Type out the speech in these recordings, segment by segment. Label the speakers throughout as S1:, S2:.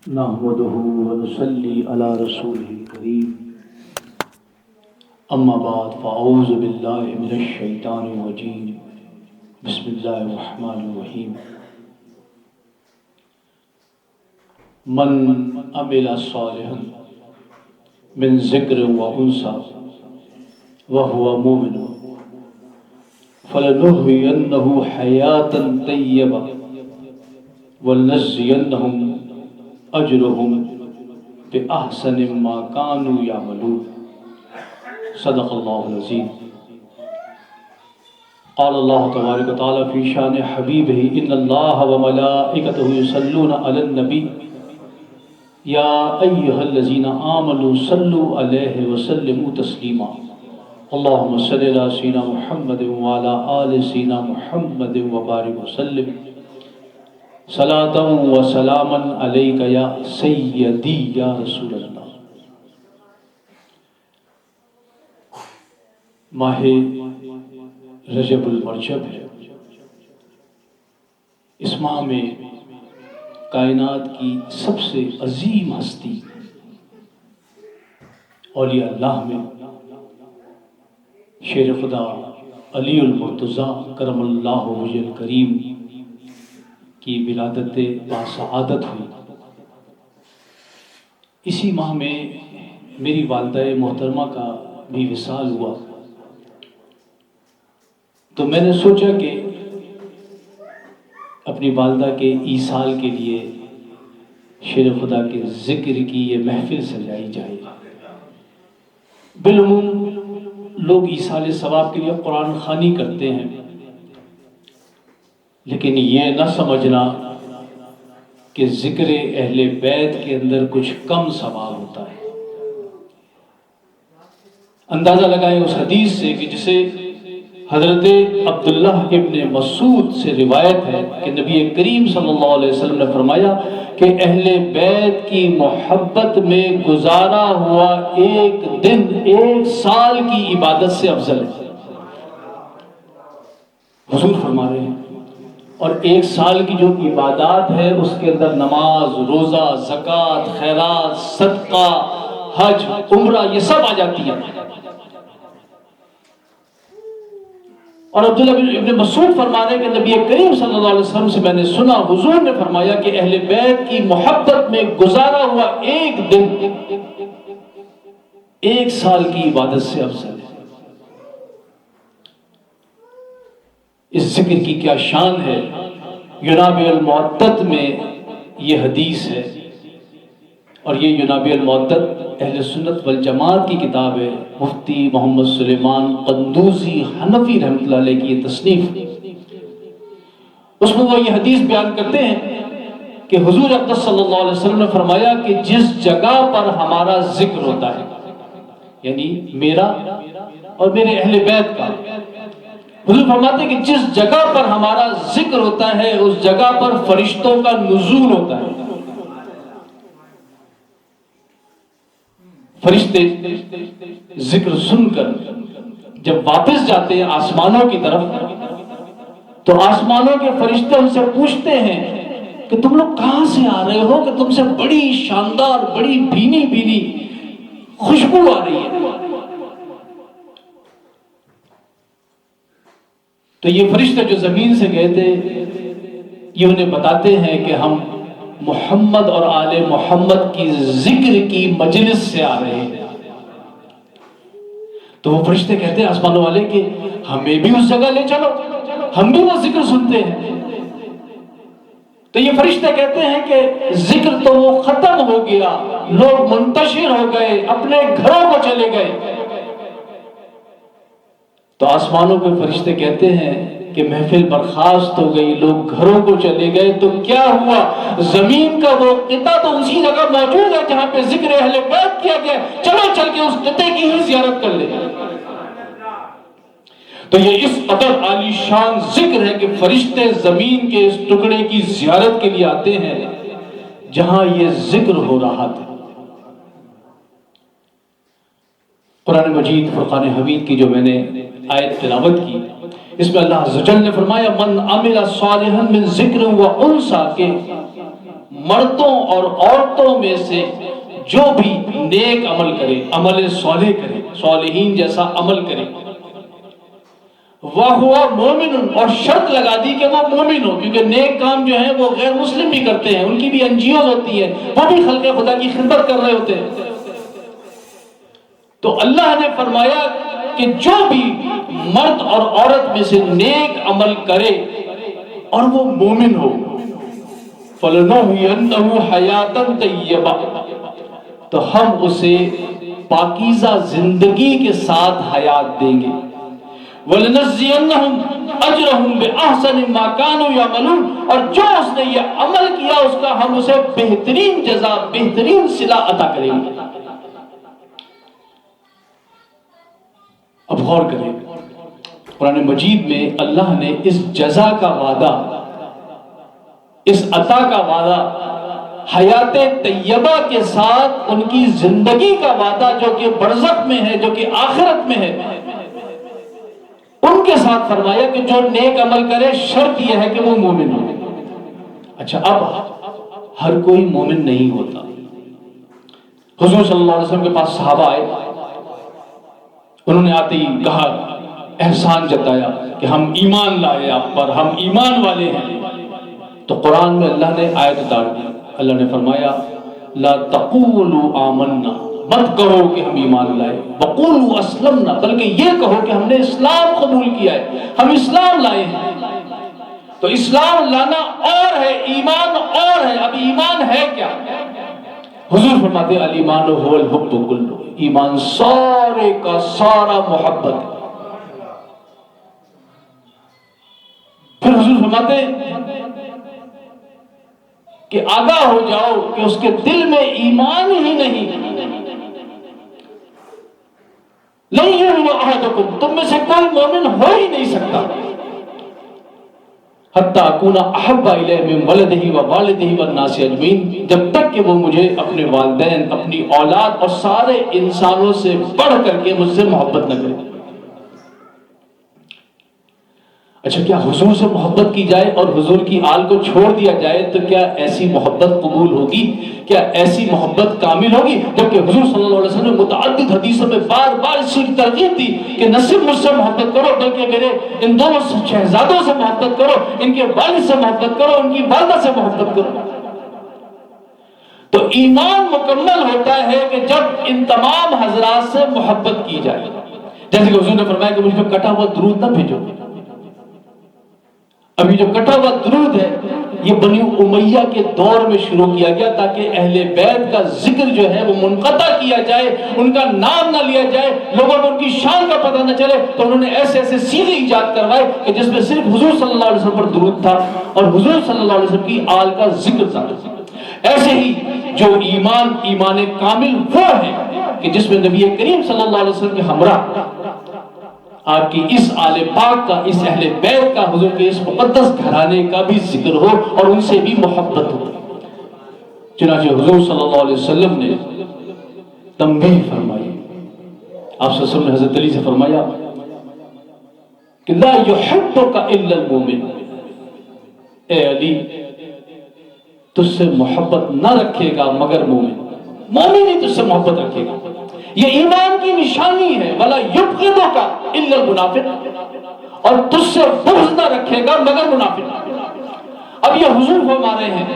S1: نحمده ونصلي على رسوله الكريم اما بعد فاعوذ باللہ من الشیطان الرجیم بسم اللہ الرحمن الرحیم من عمل صالحا من ذکر و انثى وهو مؤمن فلنحيينه حیاة طیبہ ولنجزینہم اجرهم بأحسن ما كانوا يعملون صدق اللہ العظیم. قال اللہ تبارک و تعالی فی شان حبیبہ ان اللہ وملائکتہ یصلون علی النبی یا ایہا الذین آمنوا صلوا علیہ وسلموا تسلیما اللہم صلی علی سیدنا محمد وعلی آل سیدنا محمد وبارک وسلم صلاۃ و سلاما علیک یا سیدی یا رسول اللہ. ماہ رجب المرجب ہے. اس ماہ میں کائنات کی سب سے عظیم ہستی اولیاء اللہ میں شیر خدا علی المرتضیٰ کرم اللہ وجہ الکریم کی ولادت باسعادت ہوئی. اسی ماہ میں میری والدہ محترمہ کا بھی وصال ہوا. تو میں نے سوچا کہ اپنی والدہ کے ایصال کے لیے شیر خدا کے ذکر کی یہ محفل سجائی جائے. بالعموم لوگ ایصال ثواب کے لیے قرآن خوانی کرتے ہیں، لیکن یہ نہ سمجھنا کہ ذکر اہل بیت کے اندر کچھ کم ثواب ہوتا ہے. اندازہ لگائیں اس حدیث سے کہ جسے حضرت عبداللہ ابن مسعود سے روایت ہے کہ نبی کریم صلی اللہ علیہ وسلم نے فرمایا کہ اہل بیت کی محبت میں گزارا ہوا ایک دن 1 سال کی عبادت سے افضل ہے. حضور فرما رہے ہیں اور 1 سال کی جو عبادات ہے اس کے اندر نماز، روزہ، زکوٰۃ، خیرات، صدقہ، حج، عمرہ یہ سب آ جاتی ہیں. اور عبداللہ ابن مسعود فرما رہے ہیں کہ نبی کریم صلی اللہ علیہ وسلم سے میں نے سنا حضور نے فرمایا کہ اہل بیت کی محبت میں گزارا ہوا ایک دن 1 سال کی عبادت سے افضل ہے. اس ذکر کی کیا شان ہے. ینابع المعدد میں یہ حدیث ہے اور یہ ینابع المعدد اہل سنت والجماعت کی کتاب ہے. مفتی محمد سلیمان قندوزی حنفی رحمۃ اللہ علیہ کی یہ تصنیف. اس میں وہ یہ حدیث بیان کرتے ہیں کہ حضور اقدس صلی اللہ علیہ وسلم نے فرمایا کہ جس جگہ پر ہمارا ذکر ہوتا ہے، یعنی میرا اور میرے اہل بیت کا، حضور فرماتے ہیں کہ جس جگہ پر ہمارا ذکر ہوتا ہے اس جگہ پر فرشتوں کا نزول ہوتا ہے. فرشتے ذکر سن کر جب واپس جاتے ہیں آسمانوں کی طرف تو آسمانوں کے فرشتے ان سے پوچھتے ہیں کہ تم لوگ کہاں سے آ رہے ہو کہ تم سے بڑی شاندار، بڑی بھینی بھینی خوشبو آ رہی ہے. تو یہ فرشتے جو زمین سے گئے تھے یہ انہیں بتاتے ہیں کہ ہم محمد اور آل محمد کی ذکر کی مجلس سے آ رہے ہیں. تو وہ فرشتے کہتے ہیں آسمانوں والے کہ ہمیں بھی اس جگہ لے چلو، ہم بھی وہ ذکر سنتے ہیں. تو یہ فرشتے کہتے ہیں کہ ذکر تو وہ ختم ہو گیا، لوگ منتشر ہو گئے، اپنے گھروں کو چلے گئے. تو آسمانوں کے فرشتے کہتے ہیں کہ محفل برخاست ہو گئی، لوگ گھروں کو چلے گئے. تو کیا ہوا؟ زمین کا وہ قطعہ تو اسی جگہ موجود ہے جہاں پہ ذکر اہل بیت کیا گیا، چلو چل کے اس قطعے کی ہی زیارت کر لیں. تو یہ اس قدر عالی شان ذکر ہے کہ فرشتے زمین کے اس ٹکڑے کی زیارت کے لیے آتے ہیں جہاں یہ ذکر ہو رہا تھا. قرآن مجید فرقان حمید کی جو میں نے آیت تلاوت کی، اس میں اللہ عز و جل نے فرمایا من عمل صالحا من ذکر و انثى، کہ مردوں اور عورتوں میں سے جو بھی نیک عمل کرے، عمل صالح کرے، صالحین جیسا عمل کرے، وَهُوَ مُؤْمِنٌ، اور شرط لگا دی کہ وہ مومن ہو، کیونکہ نیک کام جو ہیں وہ غیر مسلم بھی کرتے ہیں، ان کی بھی NGOs ہوتی ہیں، وہ بھی خلق خدا کی خدمت کر رہے ہوتے ہیں۔ تو اللہ نے فرمایا کہ جو بھی مرد اور عورت میں سے نیک عمل کرے اور وہ مومن ہو، فَلَنُحْيِيَنَّهُ حَيَاةً طَيِّبَةً، تو ہم اسے پاکیزہ زندگی کے ساتھ حیات دیں گے۔ وَلَنَجْزِيَنَّهُمْ أَجْرَهُمْ بِأَحْسَنِ مَا كَانُوا يَعْمَلُونَ، اور جو اس نے یہ عمل کیا اس کا ہم اسے بہترین جزا، بہترین صلہ عطا کریں گے۔ اب غور کریں، قرآن مجید میں اللہ نے اس جزا کا وعدہ، اس عطا کا وعدہ، حیات طیبہ کے ساتھ ان کی زندگی کا وعدہ جو کہ برزخ میں ہے، جو کہ آخرت میں ہے، ان کے ساتھ فرمایا کہ جو نیک عمل کرے شرط یہ ہے کہ وہ مومن ہو۔ اچھا، اب ہر کوئی مومن نہیں ہوتا۔ حضور صلی اللہ علیہ وسلم کے پاس صحابہ آئے، انہوں نے آتے ہی کہا، احسان جتایا کہ ہم ایمان لائے آپ پر، ہم ایمان والے ہیں۔ تو قرآن میں اللہ نے آیت اتار دی، اللہ نے فرمایا لا تقولوا آمنا، مت کہو کہ ہم ایمان لائے، وقولوا اسلمنا، بلکہ یہ کہو کہ ہم نے اسلام قبول کیا ہے، ہم اسلام لائے ہیں۔ تو اسلام لانا اور ہے، ایمان اور ہے۔ اب ایمان ہے کیا؟ حضور فرماتے ہیں الایمان هو الحب کلہ، ایمان سارے کا سارا محبت ہے۔ پھر حضور فرماتے ہیں کہ آگاہ ہو جاؤ کہ اس کے دل میں ایمان ہی نہیں، لن یؤمن احدکم، تم میں سے کوئی مومن ہو ہی نہیں سکتا حتی اکون احب الیہ من ولدہ ووالدہ والناس اجمعین، جب تک کہ وہ مجھے اپنے والدین، اپنی اولاد اور سارے انسانوں سے بڑھ کر کے مجھ سے محبت نہ کرے۔ اچھا، کیا حضور سے محبت کی جائے اور حضور کی آل کو چھوڑ دیا جائے تو کیا ایسی محبت قبول ہوگی؟ کیا ایسی محبت کامل ہوگی؟ جبکہ حضور صلی اللہ علیہ وسلم نے متعدد حدیثوں میں بار بار اس کی ترغیب دی کہ نہ صرف مجھ سے محبت کرو بلکہ میرے ان دونوں شہزادوں سے محبت کرو، ان کے والد سے محبت کرو، ان کی والدہ سے محبت کرو۔ تو ایمان مکمل ہوتا ہے کہ جب ان تمام حضرات سے محبت کی جائے، جیسے کہ حضور نے فرمایا کہ مجھ پہ کٹا ہوا درود نہ بھیجو۔ ابھی جو کٹا ہوا درود ہے یہ بنی امیہ کے دور میں شروع کیا گیا تاکہ اہل بیت کا ذکر جو ہے وہ منقطع کیا جائے، ان کا نام نہ لیا جائے، لوگوں کو ان کی شان کا پتہ نہ چلے۔ تو انہوں نے ایسے ایسے صیغے ایجاد کروائے کہ جس میں صرف حضور صلی اللہ علیہ وسلم پر درود تھا اور حضور صلی اللہ علیہ وسلم کی آل کا ذکر تھا۔ ایسے ہی جو ایمان کامل وہ ہے کہ جس میں نبی کریم صلی اللہ علیہ وسلم کے ہمراہ آپ کی اس آل پاک کا، اس اہل بیت کا، حضور کے اس مقدس گھرانے کا بھی ذکر ہو اور ان سے بھی محبت ہو۔ چنانچہ حضور صلی اللہ علیہ وسلم نے تنبیہ فرمائی، آپ صلی اللہ علیہ وسلم نے حضرت علی سے فرمایا کہ لا یحبک الا المؤمن، اے علی تجھ سے محبت نہ رکھے گا مگر مومن، مومن ہی تجھ سے محبت رکھے گا۔ یہ ایمان کی نشانی ہے، وَلَا يُبْغِضُكَ إِلَّا الْمُنَافِقُ، اور تجھ سے بغض نہ رکھے گا مگر منافق۔ اب یہ حضور فرما رہے ہیں،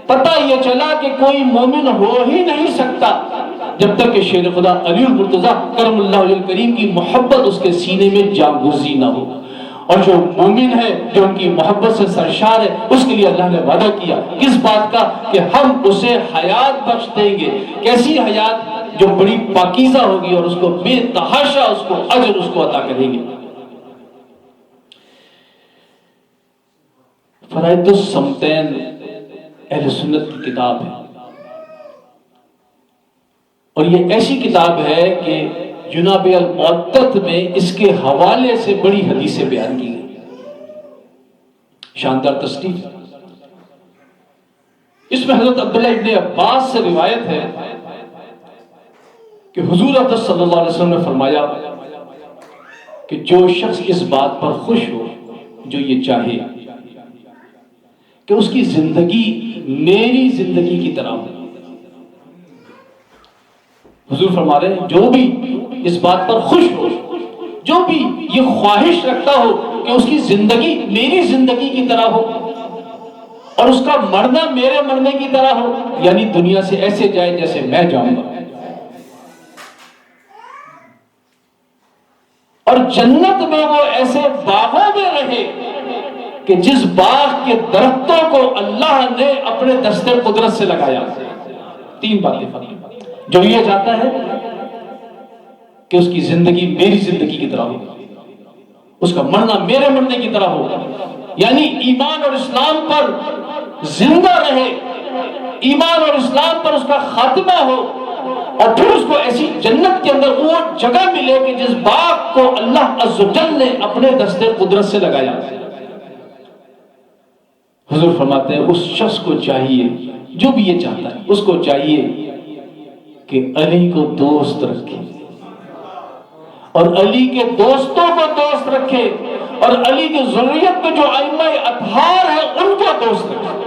S1: پتہ یہ چلا کہ کوئی مومن ہو ہی نہیں سکتا جب تک کہ شیر خدا علی المرتضیٰ کرم اللہ وجہ الکریم کی محبت اس کے سینے میں جاگوزی نہ ہو۔ اور جو مومن ہے، جو ان کی محبت سے سرشار ہے، اس کے لیے اللہ نے وعدہ کیا کس بات کا؟ کہ ہم اسے حیات بخش دیں گے۔ کیسی حیات؟ جو بڑی پاکیزہ ہوگی اور اس کو بے تحاشا اس کو اجر اس کو عطا کریں گے۔ فرائض الصمتین اہل سنت کی کتاب ہے، اور یہ ایسی کتاب ہے کہ جناب المعدت میں اس کے حوالے سے بڑی حدیثیں بیان کی گئی، شاندار تصنیف۔ اس میں حضرت عبداللہ ابن عباس سے روایت ہے کہ حضور اقدس صلی اللہ علیہ وسلم نے فرمایا کہ جو شخص اس بات پر خوش ہو، جو یہ چاہے کہ اس کی زندگی میری زندگی کی طرح ہو. حضور فرما رہے ہیں جو بھی اس بات پر خوش ہو، جو بھی یہ خواہش رکھتا ہو کہ اس کی زندگی میری زندگی کی طرح ہو اور اس کا مرنا میرے مرنے کی طرح ہو، یعنی دنیا سے ایسے جائے جیسے میں جاؤں گا، اور جنت میں وہ ایسے باغوں میں رہے کہ جس باغ کے درختوں کو اللہ نے اپنے دستے قدرت سے لگایا. 3 باتیں فرمائیں. جو یہ چاہتا ہے کہ اس کی زندگی میری زندگی کی طرح ہو، اس کا مرنا میرے مرنے کی طرح ہو، یعنی ایمان اور اسلام پر زندہ رہے، ایمان اور اسلام پر اس کا خاتمہ ہو، اور پھر اس کو ایسی جنت کے اندر وہ جگہ ملے کہ جس باغ کو اللہ عز و جل نے اپنے دستے قدرت سے لگایا. حضور فرماتے ہیں اس شخص کو چاہیے، جو بھی یہ چاہتا ہے، اس کو چاہیے کہ علی کو دوست رکھے اور علی کے دوستوں کو دوست رکھے اور علی کی ذریت میں جو ائمہ اطہار ہیں ان کو دوست رکھے.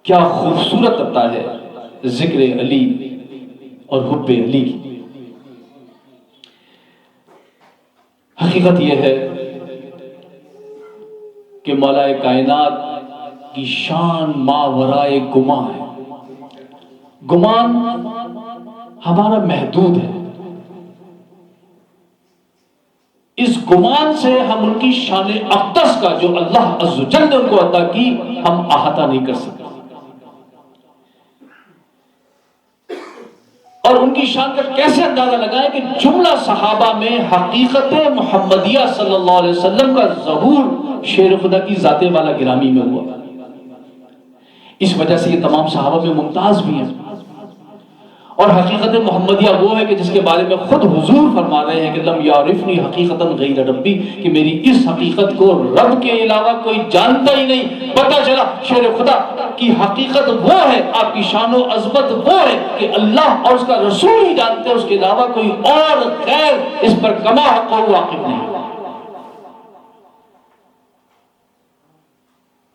S1: کیا خوبصورت عطا ہے ذکر علی اور حب علی کی. حقیقت یہ ہے کہ مولا کائنات کی شان ماورائے گمان ہے. گمان ہمارا محدود ہے. اس گمان سے ہم ان کی شان اقدس کا جو اللہ عز و جل نے ان کو عطا کی ہم احاطہ نہیں کر سکتے، اور ان کی شان کا کیسے اندازہ لگائیں کہ جملہ صحابہ میں حقیقت محمدیہ صلی اللہ علیہ وسلم کا ظہور شیر خدا کی ذات والا گرامی میں ہوا. اس وجہ سے یہ تمام صحابہ میں ممتاز بھی ہیں. اور حقیقت محمدیہ وہ ہے کہ جس کے بارے میں خود حضور فرما رہے ہیں کہ لم یعرفنی حقیقتا غیر ربی، کہ میری اس حقیقت کو رب کے علاوہ کوئی جانتا ہی نہیں. پتہ چلا شیر خدا کی حقیقت وہ ہے، آپ کی شان و عظمت وہ ہے کہ اللہ اور اس کا رسول ہی جانتے ہیں، اس کے علاوہ کوئی اور غیر اس پر کما حق و واقف نہیں.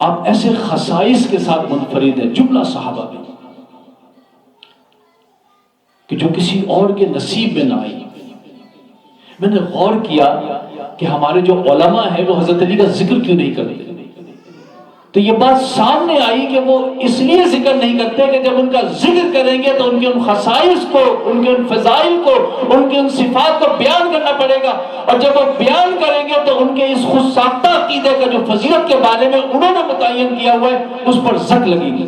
S1: آپ ایسے خصائص کے ساتھ منفرد ہیں جملہ صحابہ میں کہ جو کسی اور کے نصیب میں نہ آئی. میں نے غور کیا کہ ہمارے جو علماء ہیں وہ حضرت علی کا ذکر کیوں نہیں کرتے، تو یہ بات سامنے آئی کہ وہ اس لیے ذکر نہیں کرتے کہ جب ان کا ذکر کریں گے تو ان کے ان خصائص کو، ان کے ان فضائل کو، ان کے ان صفات کو بیان کرنا پڑے گا، اور جب وہ بیان کریں گے تو ان کے اس خود ساختہ عقیدے کا جو فضیلت کے بارے میں انہوں نے متعین کیا ہوا ہے اس پر زک لگے گی.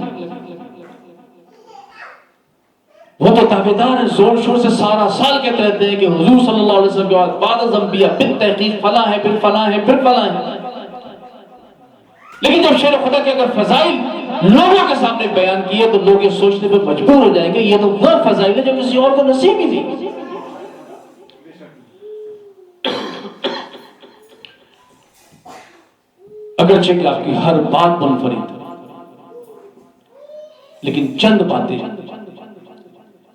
S1: وہ تو تابعدار ہیں، زور شور سے سارا سال کہتے رہتے ہیں کہ حضور صلی اللہ علیہ وسلم کے بعد بعد از انبیاء بالتحقیق فلاں ہے، پھر فلاں ہے، پھر فلاں ہے. لیکن جب شیر خدا کے اگر فضائل لوگوں کے سامنے بیان کیے تو لوگ یہ سوچنے پہ مجبور ہو جائیں گے یہ تو وہ فضائل ہے جو کسی اور کو نصیب ہی نہیں. اگرچہ کہ آپ کی ہر بات منفرد ہے، لیکن چند باتیں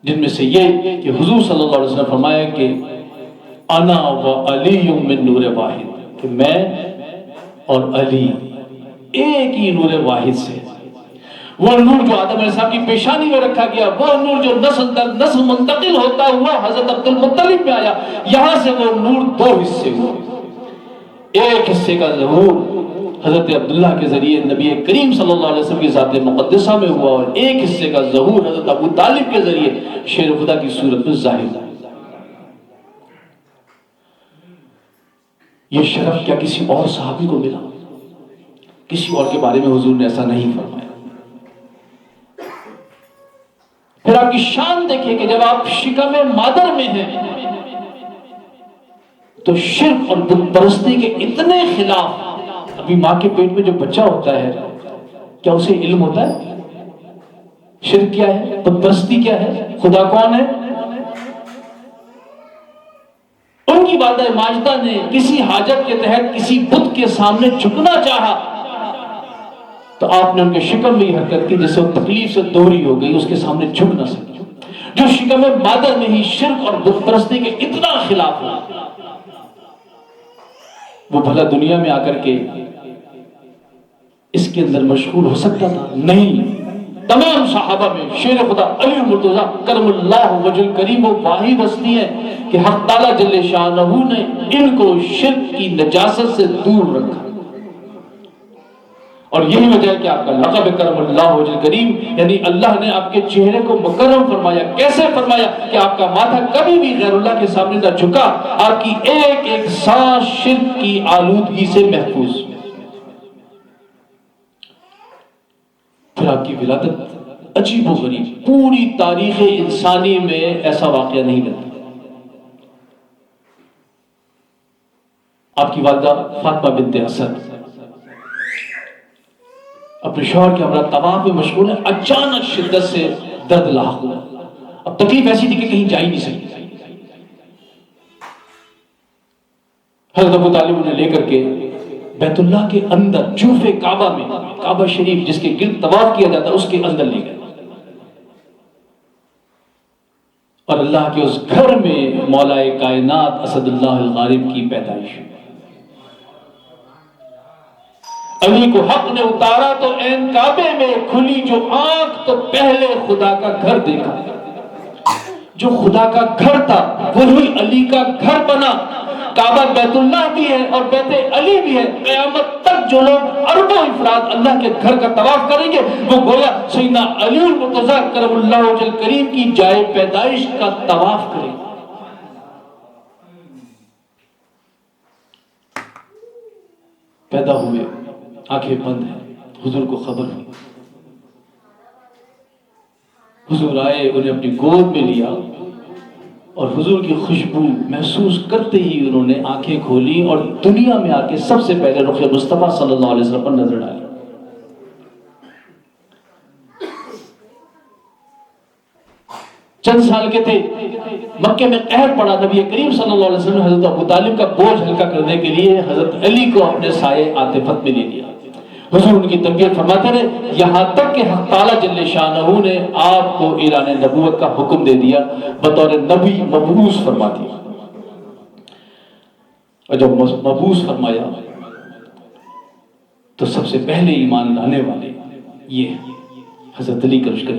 S1: جن میں سے یہ کہ حضور صلی اللہ علیہ وسلم فرمایا کہ انا و علی من نور واحد، کہ میں اور علی ایک ہی نور واحد سے. وہ نور جو آدم علیہ السلام کی پیشانی میں رکھا گیا، وہ نور جو نسل در نسل منتقل ہوتا ہوا حضرت عبد المطلب میں آیا، یہاں سے وہ نور 2 حصے ہوئے. ایک حصے کا ظہور حضرت عبداللہ کے ذریعے نبی کریم صلی اللہ علیہ وسلم کی ذات مقدسہ میں ہوا، اور ایک حصے کا ظہور حضرت ابو طالب کے ذریعے شیر خدا کی صورت میں ظاہر ہوا. یہ شرف کیا کسی اور صحابی کو ملا؟ کسی اور کے بارے میں حضور نے ایسا نہیں فرمایا. پھر آپ کی شان دیکھیں کہ جب آپ شکم مادر میں ہیں تو شرک اور بت پرستی کے اتنے خلاف. ابھی ماں کے پیٹ میں جو بچہ ہوتا ہے کیا اسے علم ہوتا ہے شرک کیا ہے، بت پرستی کیا ہے، خدا کون ہے؟ ان کی والدہ ماجدہ نے کسی حاجت کے تحت کسی بت کے سامنے جھکنا چاہا تو آپ نے ان کے شکم میں یہ حرکت کی جس سے وہ تکلیف سے دوہری ہو گئی، اس کے سامنے جھک نہ سکی. جو شکم مادر میں ہی شرک اور بت پرستی کے اتنا خلاف ہوا، وہ بھلا دنیا میں آ کر کے اس کے اندر مشغول ہو سکتا تھا؟ نہیں۔ تمام صحابہ میں شیر خدا علی المرتضیٰ کرم اللہ وجہ کریم و واحد ہستی ہے کہ حق تعالیٰ جل شانہ نے ان کو شرک کی نجاست سے دور رکھا، اور یہی وجہ ہے کہ آپ کا لقب کرم اللہ وجہ کریم، یعنی اللہ نے آپ کے چہرے کو مکرم فرمایا۔ کیسے فرمایا؟ کہ آپ کا ماتھا کبھی بھی غیر اللہ کے سامنے نہ جھکا، آپ کی ایک ایک سانس شرک کی آلودگی سے محفوظ۔ پھر آپ کی ولادت عجیب و غریب، پوری تاریخ انسانی میں ایسا واقعہ نہیں ملتا۔ آپ کی والدہ فاطمہ بنت اسد اپنے شوہر کے ہمراہ طواف میں مشغول ہے، اچانک شدت سے درد لاحق ہوا۔ اب تکلیف ایسی تھی کہ کہیں جا ہی نہیں سکتی۔ حضرت ابو طالب انہیں لے کر کے بیت اللہ کے اندر جوف کعبہ میں، کعبہ شریف جس کے گرد طواف کیا جاتا ہے، اس کے اندر لے گئے، اور اللہ کے اس گھر میں مولا کائنات اسد اللہ الغالب کی پیدائش ہوئی۔ علی کو حق نے اتارا تو عین کعبے میں کھلی جو آنکھ تو پہلے خدا کا گھر دیکھا۔ جو خدا کا گھر تھا وہی علی کا گھر بنا۔ کعبہ بیت اللہ بھی ہے اور بیت علی بھی ہے۔ قیامت تک جو لوگ اربوں افراد اللہ کے گھر کا طواف کریں گے وہ گویا سیدنا علی المرتضیٰ کرم اللہ وجہ کریم کی جائے پیدائش کا طواف کریں گے۔ پیدا ہوئے، آنکھیں بند ہیں، حضور کو خبر ہوئی۔ حضور آئے، انہیں اپنی گود میں لیا، اور حضور کی خوشبو محسوس کرتے ہی انہوں نے آنکھیں کھولی اور دنیا میں آ کے سب سے پہلے رخ مصطفیٰ صلی اللہ علیہ وسلم پر نظر ڈالی۔ چند سال کے تھے، مکے میں قہر پڑا، نبی کریم صلی اللہ علیہ وسلم نے حضرت ابو طالب کا بوجھ ہلکا کرنے کے لیے حضرت علی کو اپنے سائے عاطفت میں لے لیا۔ حضور ان کی تربیت فرماتے رہے یہاں تک کہ حق تعالیٰ جل شانہ نے آپ کو اعلان نبوت کا حکم دے دیا، بطور نبی مبعوث فرما دیا۔ اور جب مبعوث فرمایا تو سب سے پہلے ایمان لانے والے یہ حضرت علی کا لشکر۔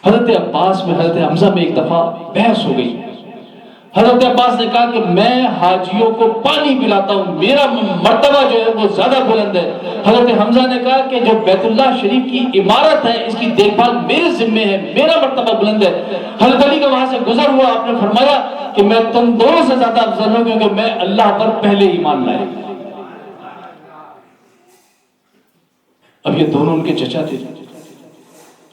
S1: حضرت عباس میں حضرت حمزہ میں ایک دفعہ بحث ہو گئی۔ حضرت عباس نے کہا کہ میں حاجیوں کو پانی پلاتا ہوں، میرا مرتبہ جو ہے وہ زیادہ بلند ہے۔ حضرت حمزہ نے کہا کہ جو بیت اللہ شریف کی عمارت ہے اس کی دیکھ بھال میرے ذمے ہے، میرا مرتبہ بلند ہے۔ حضرت علی کا وہاں سے گزر ہوا، آپ نے فرمایا کہ میں تم دونوں سے زیادہ افضل ہوں کیونکہ میں اللہ پر پہلے ایمان لائے۔ اب یہ دونوں ان کے چچا تھے،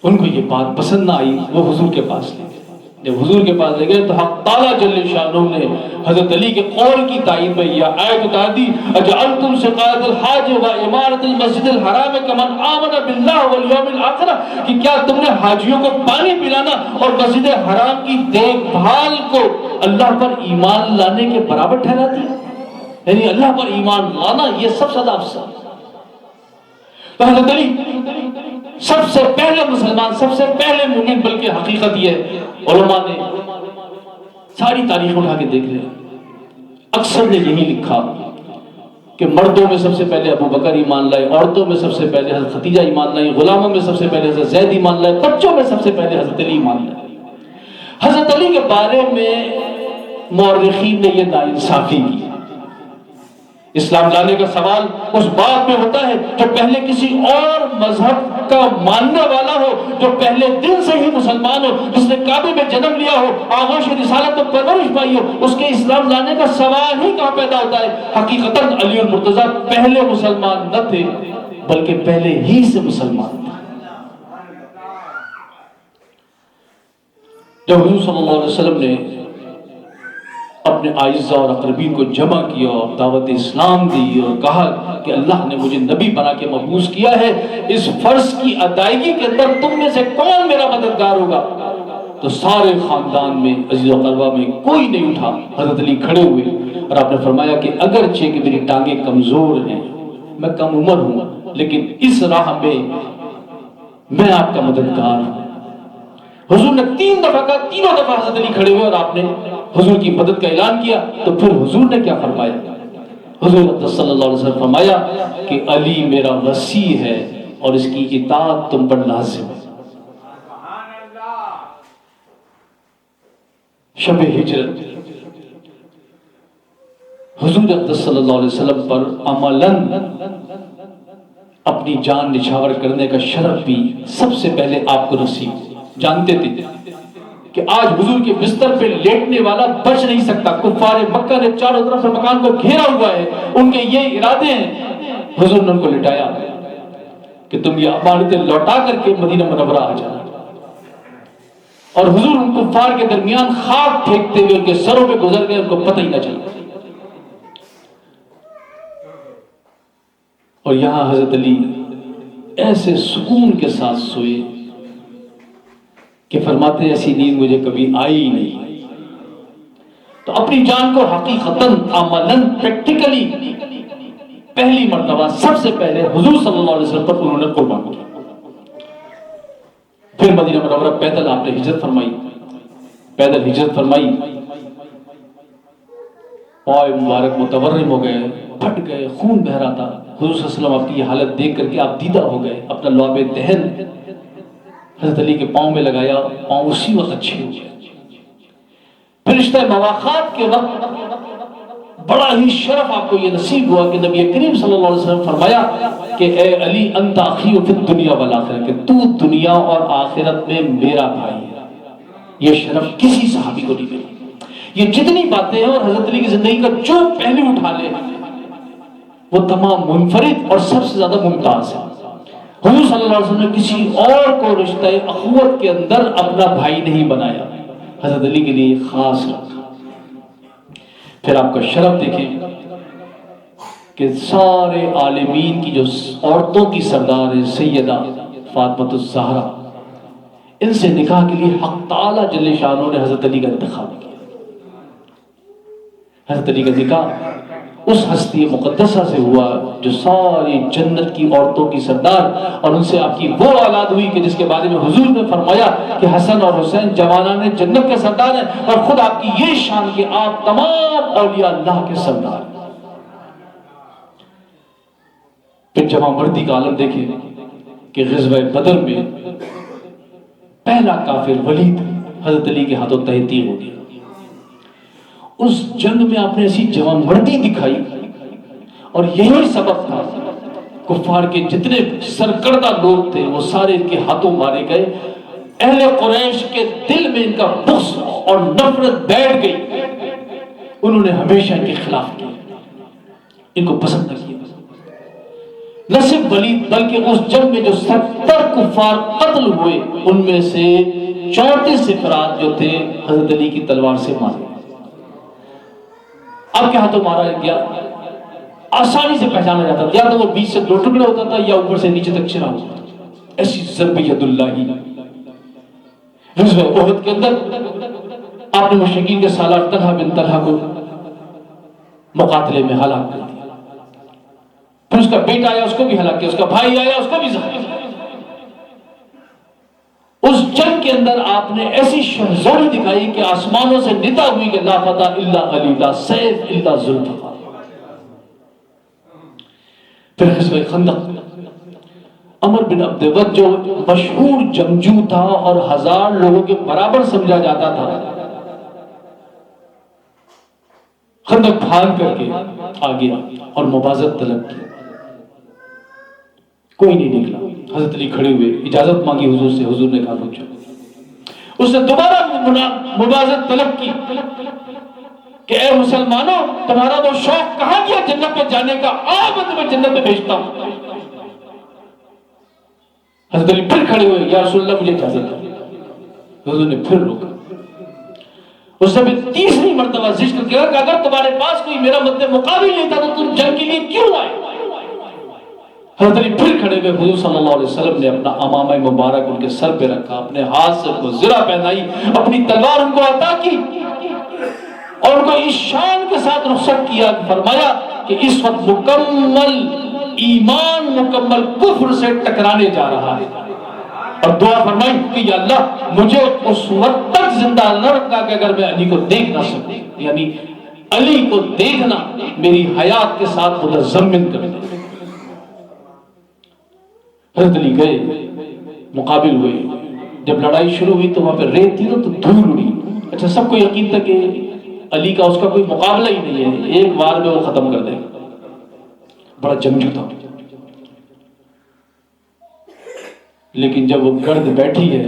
S1: ان کو یہ بات پسند نہ آئی، وہ حضور کے پاس لے گئے۔ جب حضور کے پاس لے گئے تو حق تعالیٰ جل شانہ نے حضرت علی کے قول کی تائید میں یہ آیت اتار دی، اجعلتم سقایۃ الحاج و عمارت المسجد الحرام کمن آمن باللہ والیوم الآخر، کہ کیا تم نے حاجیوں کو پانی پلانا اور مسجد حرام کی دیکھ بھال کو اللہ پر ایمان لانے کے برابر ٹھہرا دیا؟ یعنی اللہ پر ایمان لانا یہ سب سے زیادہ افضل۔ تو حضرت علی سب سے پہلے مسلمان، سب سے پہلے مومن، بلکہ حقیقت یہ ہے علماء نے ساری تاریخ اٹھا کے دیکھ لیں، اکثر نے یہی لکھا کہ مردوں میں سب سے پہلے ابو بکر ایمان لائے، عورتوں میں سب سے پہلے حضرت خدیجہ ایمان لائی، غلاموں میں سب سے پہلے حضرت زید ایمان لائے، بچوں میں سب سے پہلے حضرت علی ایمان لائے۔ حضرت علی کے بارے میں مورخین نے یہ ناانصافی کی۔ اسلام لانے کا سوال اس بات میں ہوتا ہے جو پہلے کسی اور مذہب کا ماننے والا ہو، جو پہلے دن سے ہی مسلمان ہو، جس نے کعبے میں جنم لیا ہو، آغوش رسالت میں پرورش پائی ہو، اس کے اسلام لانے کا سوال ہی کہاں پیدا ہوتا ہے؟ حقیقتاً علی المرتضیٰ پہلے مسلمان نہ تھے بلکہ پہلے ہی سے مسلمان تھے۔ جب حضور صلی اللہ علیہ وسلم نے اپنے اعزاء اور اقربین کو جمع کیا اور دعوت اسلام دی اور کہا کہ اللہ نے مجھے نبی بنا کے مبعوث کیا ہے، اس فرض کی ادائیگی کے اندر تم میں سے کون میرا مددگار ہوگا؟ تو سارے خاندان میں، عزیز و اقربا میں کوئی نہیں اٹھا۔ حضرت علی کھڑے ہوئے اور آپ نے فرمایا کہ اگرچہ کہ میری ٹانگیں کمزور ہیں، میں کم عمر ہوں، لیکن اس راہ میں میں آپ کا مددگار ہوں۔ حضور نے 3 دفعہ کہا، تینوں دفعہ حضرت علی کھڑے ہوئے اور آپ نے حضور کی مدد کا اعلان کیا۔ تو پھر حضور نے کیا فرمایا؟ حضور صلی اللہ علیہ وسلم فرمایا کہ علی میرا وصی ہے اور اس کی اطاعت تم پر لازم ہے۔ شب ہجرت حضور اقدس صلی اللہ علیہ وسلم پر عملاً اپنی جان نچھاور کرنے کا شرف بھی سب سے پہلے آپ کو نصیب۔ جانتے تھے کہ آج حضور کے بستر پہ لیٹنے والا بچ نہیں سکتا، کفار مکہ نے چاروں طرف سے مکان کو گھیرا ہوا ہے، ان کے یہ ارادے ہیں۔ حضور نے ان کو لٹایا کہ تم یہ امانتیں لوٹا کر کے مدینہ منورہ آ جانا، اور حضور ان کفار کے درمیان خاک پھینکتے ہوئے ان کے سروں پہ گزر گئے، ان کو پتہ ہی نہ چلا۔ اور یہاں حضرت علی ایسے سکون کے ساتھ سوئے کہ فرماتے ہیں ایسی نیند مجھے کبھی آئی ہی نہیں۔ تو اپنی جان کو حقیقتاً عملاً پریکٹیکلی پہلی مرتبہ سب سے پہلے حضور صلی اللہ علیہ وسلم پر انہوں نے قربان کیا۔ پھر مدینہ منورہ پیدل آپ نے ہجرت فرمائی، پیدل ہجرت فرمائی، پاؤں مبارک متورم ہو گئے، پھٹ گئے، خون بہ رہا تھا۔ حضور صلی اللہ علیہ وسلم آپ کی یہ حالت دیکھ کر کے آپ دیدہ ہو گئے، اپنا لعاب دہن حضرت علی کے پاؤں میں لگایا، پاؤں اسی وقت اچھے ہو گئے۔ پھر رشتہ مواخات کے وقت بڑا ہی شرف آپ کو یہ نصیب ہوا کہ نبی کریم صلی اللہ علیہ وسلم فرمایا کہ اے علی انت اخی فی الدنیا والآخرہ، کہ تو دنیا اور آخرت میں میرا بھائی ہے۔ یہ شرف کسی صحابی کو نہیں ملا۔ یہ جتنی باتیں ہیں اور حضرت علی کی زندگی کا جو پہلو اٹھا لے وہ تمام منفرد اور سب سے زیادہ ممتاز ہے۔ حضور صلی اللہ علیہ وسلم نے کسی اور کو رشتہ اخوت کے اندر اپنا بھائی نہیں بنایا، حضرت علی کے لیے خاص رکھا۔ پھر آپ کا شرف دیکھیں کہ سارے عالمین کی جو عورتوں کی سردار ہے سیدہ فاطمہ الزہرا، ان سے نکاح کے لیے حق تعالی جل شانہ نے حضرت علی کا انتخاب کیا۔ حضرت علی کا نکاح اس ہستی مقدسہ سے ہوا جو ساری جنت کی عورتوں کی سردار، اور ان سے آپ کی وہ اولاد ہوئی کہ جس کے بارے میں حضور نے فرمایا کہ حسن اور حسین جوانان جنت کے سردار ہیں، اور خود آپ کی یہ شان کہ آپ تمام اولیاء اللہ کے سردار ہیں۔ پھر جمع مردی کا عالم دیکھیں کہ غزوہ بدر میں پہلا کافر ولید حضرت علی کے ہاتھوں تہتیغ ہو گیا۔ اس جنگ میں آپ نے ایسی جوان مردی دکھائی، اور یہی سبب تھا کفار کے جتنے سرکردہ لوگ تھے وہ سارے ان کے ہاتھوں مارے گئے۔ اہل قریش کے دل میں ان کا بغض اور نفرت بیٹھ گئی، انہوں نے ہمیشہ ان کے خلاف کیا، ان کو پسند نہ کیا۔ نہ صرف ولید بلکہ اس جنگ میں جو 70 کفار قتل ہوئے ان میں سے 34 افراد جو تھے حضرت علی کی تلوار سے مارے۔ آپ کے ہاتھوں مارا گیا، آسانی سے پہچانا جاتا تھا، یا تو وہ بیچ سے 2 ٹکڑے ہوتا تھا یا اوپر سے نیچے تک چرا ہوتا تھا۔ ایسی ضرب ید اللہ ہی۔ غزوہ احد کے اندر آپ نے مشرکین کے سالار طلحہ بن طلحہ کو مقاتلے میں ہلاک کر دیا، پھر اس کا بیٹا آیا اس کو بھی ہلاک کیا، اس کا بھائی آیا اس کو بھی زخمی کیا۔ اس جنگ کے اندر آپ نے ایسی شہزوری دکھائی کہ آسمانوں سے ندا ہوئی کہ لا فتح الا علی، لا سیف الا ذوالفقار۔ پھر غزوہ خندق، عمر بن عبد ود جو مشہور جنگجو تھا اور 1000 لوگوں کے برابر سمجھا جاتا تھا، خندق پھاڑ کر کے آ گیا اور مبارزت طلب کی، کوئی نہیں نکلا۔ حضرت علی کھڑے ہوئے، اجازت مانگی حضور سے، حضور نے کہا رک جاؤ۔ اس نے دوبارہ مبارزت طلب کی کہ اے مسلمانوں تمہارا وہ شوق کہاں گیا جنت میں جانے کا، آؤ میں تمہیں جنت میں بھیجتا ہوں۔ حضرت علی پھر کھڑے ہوئے، یا رسول اللہ مجھے اجازت دو۔ حضور نے پھر روکا۔ اس نے پھر تیسری مرتبہ ذکر کیا کہ اگر تمہارے پاس کوئی میرا مد مقابل نہیں تھا تو تم جنگ کے لیے کیوں آئے؟ حضرت علی پھر کھڑے ہوئے، حضور صلی اللہ علیہ وسلم نے اپنا امامہ مبارک ان کے سر پہ رکھا، اپنے ہاتھ سے ان کو زرہ پہنائی، اپنی تلوار ان کو عطا کی اور ان کو اس شان کے ساتھ رخصت کیا، فرمایا کہ اس وقت مکمل ایمان مکمل کفر سے ٹکرانے جا رہا ہے، اور دعا فرمائی کہ یا اللہ مجھے اس وقت تک زندہ نہ رکھنا کہ اگر میں علی کو دیکھ نہ سکوں، یعنی علی کو دیکھنا میری حیات کے ساتھ متضمن کر دے۔ حضرت علی گئے، مقابل ہوئے، جب لڑائی شروع ہوئی تو وہاں پہ ریت تھی تو دھول اڑی۔ اچھا سب کو یقین تھا کہ علی کا اس کا کوئی مقابلہ ہی نہیں ہے، ایک بار میں وہ ختم کر دے گا، بڑا جنگجو تھا۔ لیکن جب وہ گرد بیٹھی ہے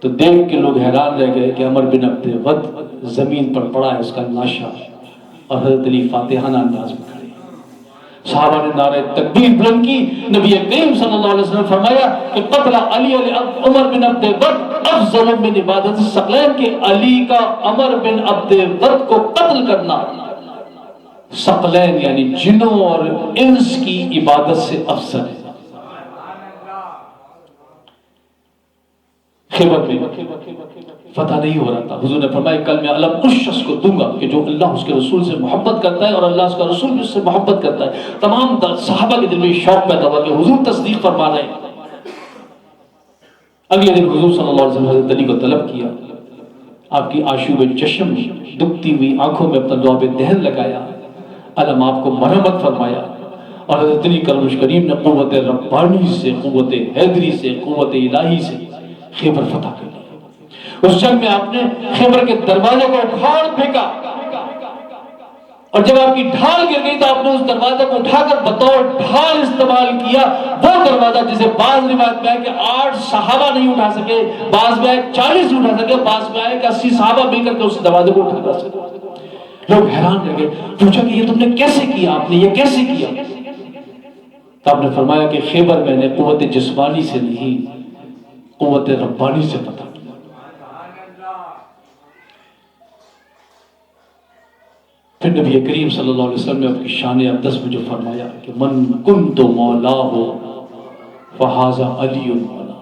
S1: تو دیکھ کے لوگ حیران رہ گئے کہ عمر بن عبد ود زمین پر پڑا ہے، اس کا لاشا، اور حضرت علی فاتحانہ انداز میں کھڑے۔ صحابہ نے نعرہ تکبیر بلند کی۔ نبی کریم صلی اللہ علیہ وسلم فرمایا کہ قتل علی عمر بن عبد ود افضل من عبادت الثقلین، کہ علی کا عمر بن عبد ود کو قتل کرنا ثقلین یعنی جنوں اور انس کی عبادت سے افضل ہے۔ خیبر میں فتح نہیں ہو رہا تھا، حضور نے فرمایا کل میں علم اس شخص کو دوں گا کہ جو اللہ اس کے رسول سے محبت کرتا ہے اور اللہ اس کا رسول بھی اس سے محبت کرتا ہے۔ تمام صحابہ کے دل میں شوق پیدا ہوا کہ حضور تصدیق فرما رہے ہیں۔ اگلے دن حضور صلی اللہ علیہ وسلم حضرت علی کو طلب کیا، آپ کی آشوب چشم دکھتی ہوئی آنکھوں میں اپنا لعاب دہن لگایا، علم آپ کو مرحمت فرمایا، اور حضرت علی کرم کریم نے قوت ربانی سے، قوت حیدری سے، قوت الہی سے خیبر فتح کر لیا۔ اس جنگ میں آپ نے خیبر کے دروازے کو اکھاڑ پھینکا، اور جب آپ کی ڈھال گر گئی تو آپ نے اس دروازے کو اٹھا کر بطور ڈھال استعمال کیا، وہ دروازہ جسے بعض روایت میں ہے کہ 8 صحابہ نہیں اٹھا سکے، بعض میں 40 اٹھا سکے، بعض میں 80 صحابہ مل کر کے اس دروازے کو اٹھا سکے۔ لوگ حیران رہ گئے، پوچھا کہ یہ تم نے کیسے کیا، آپ نے یہ کیسے کیا؟ تو آپ نے فرمایا کہ خیبر میں نے قوت جسمانی سے نہیں، قوت ربانی سے فتح کیا۔ پھر نبی کریم صلی اللہ علیہ وسلم نے اپنی شان اقدس میں جو فرمایا کہ من کنت مولاہ فہذا علی مولا،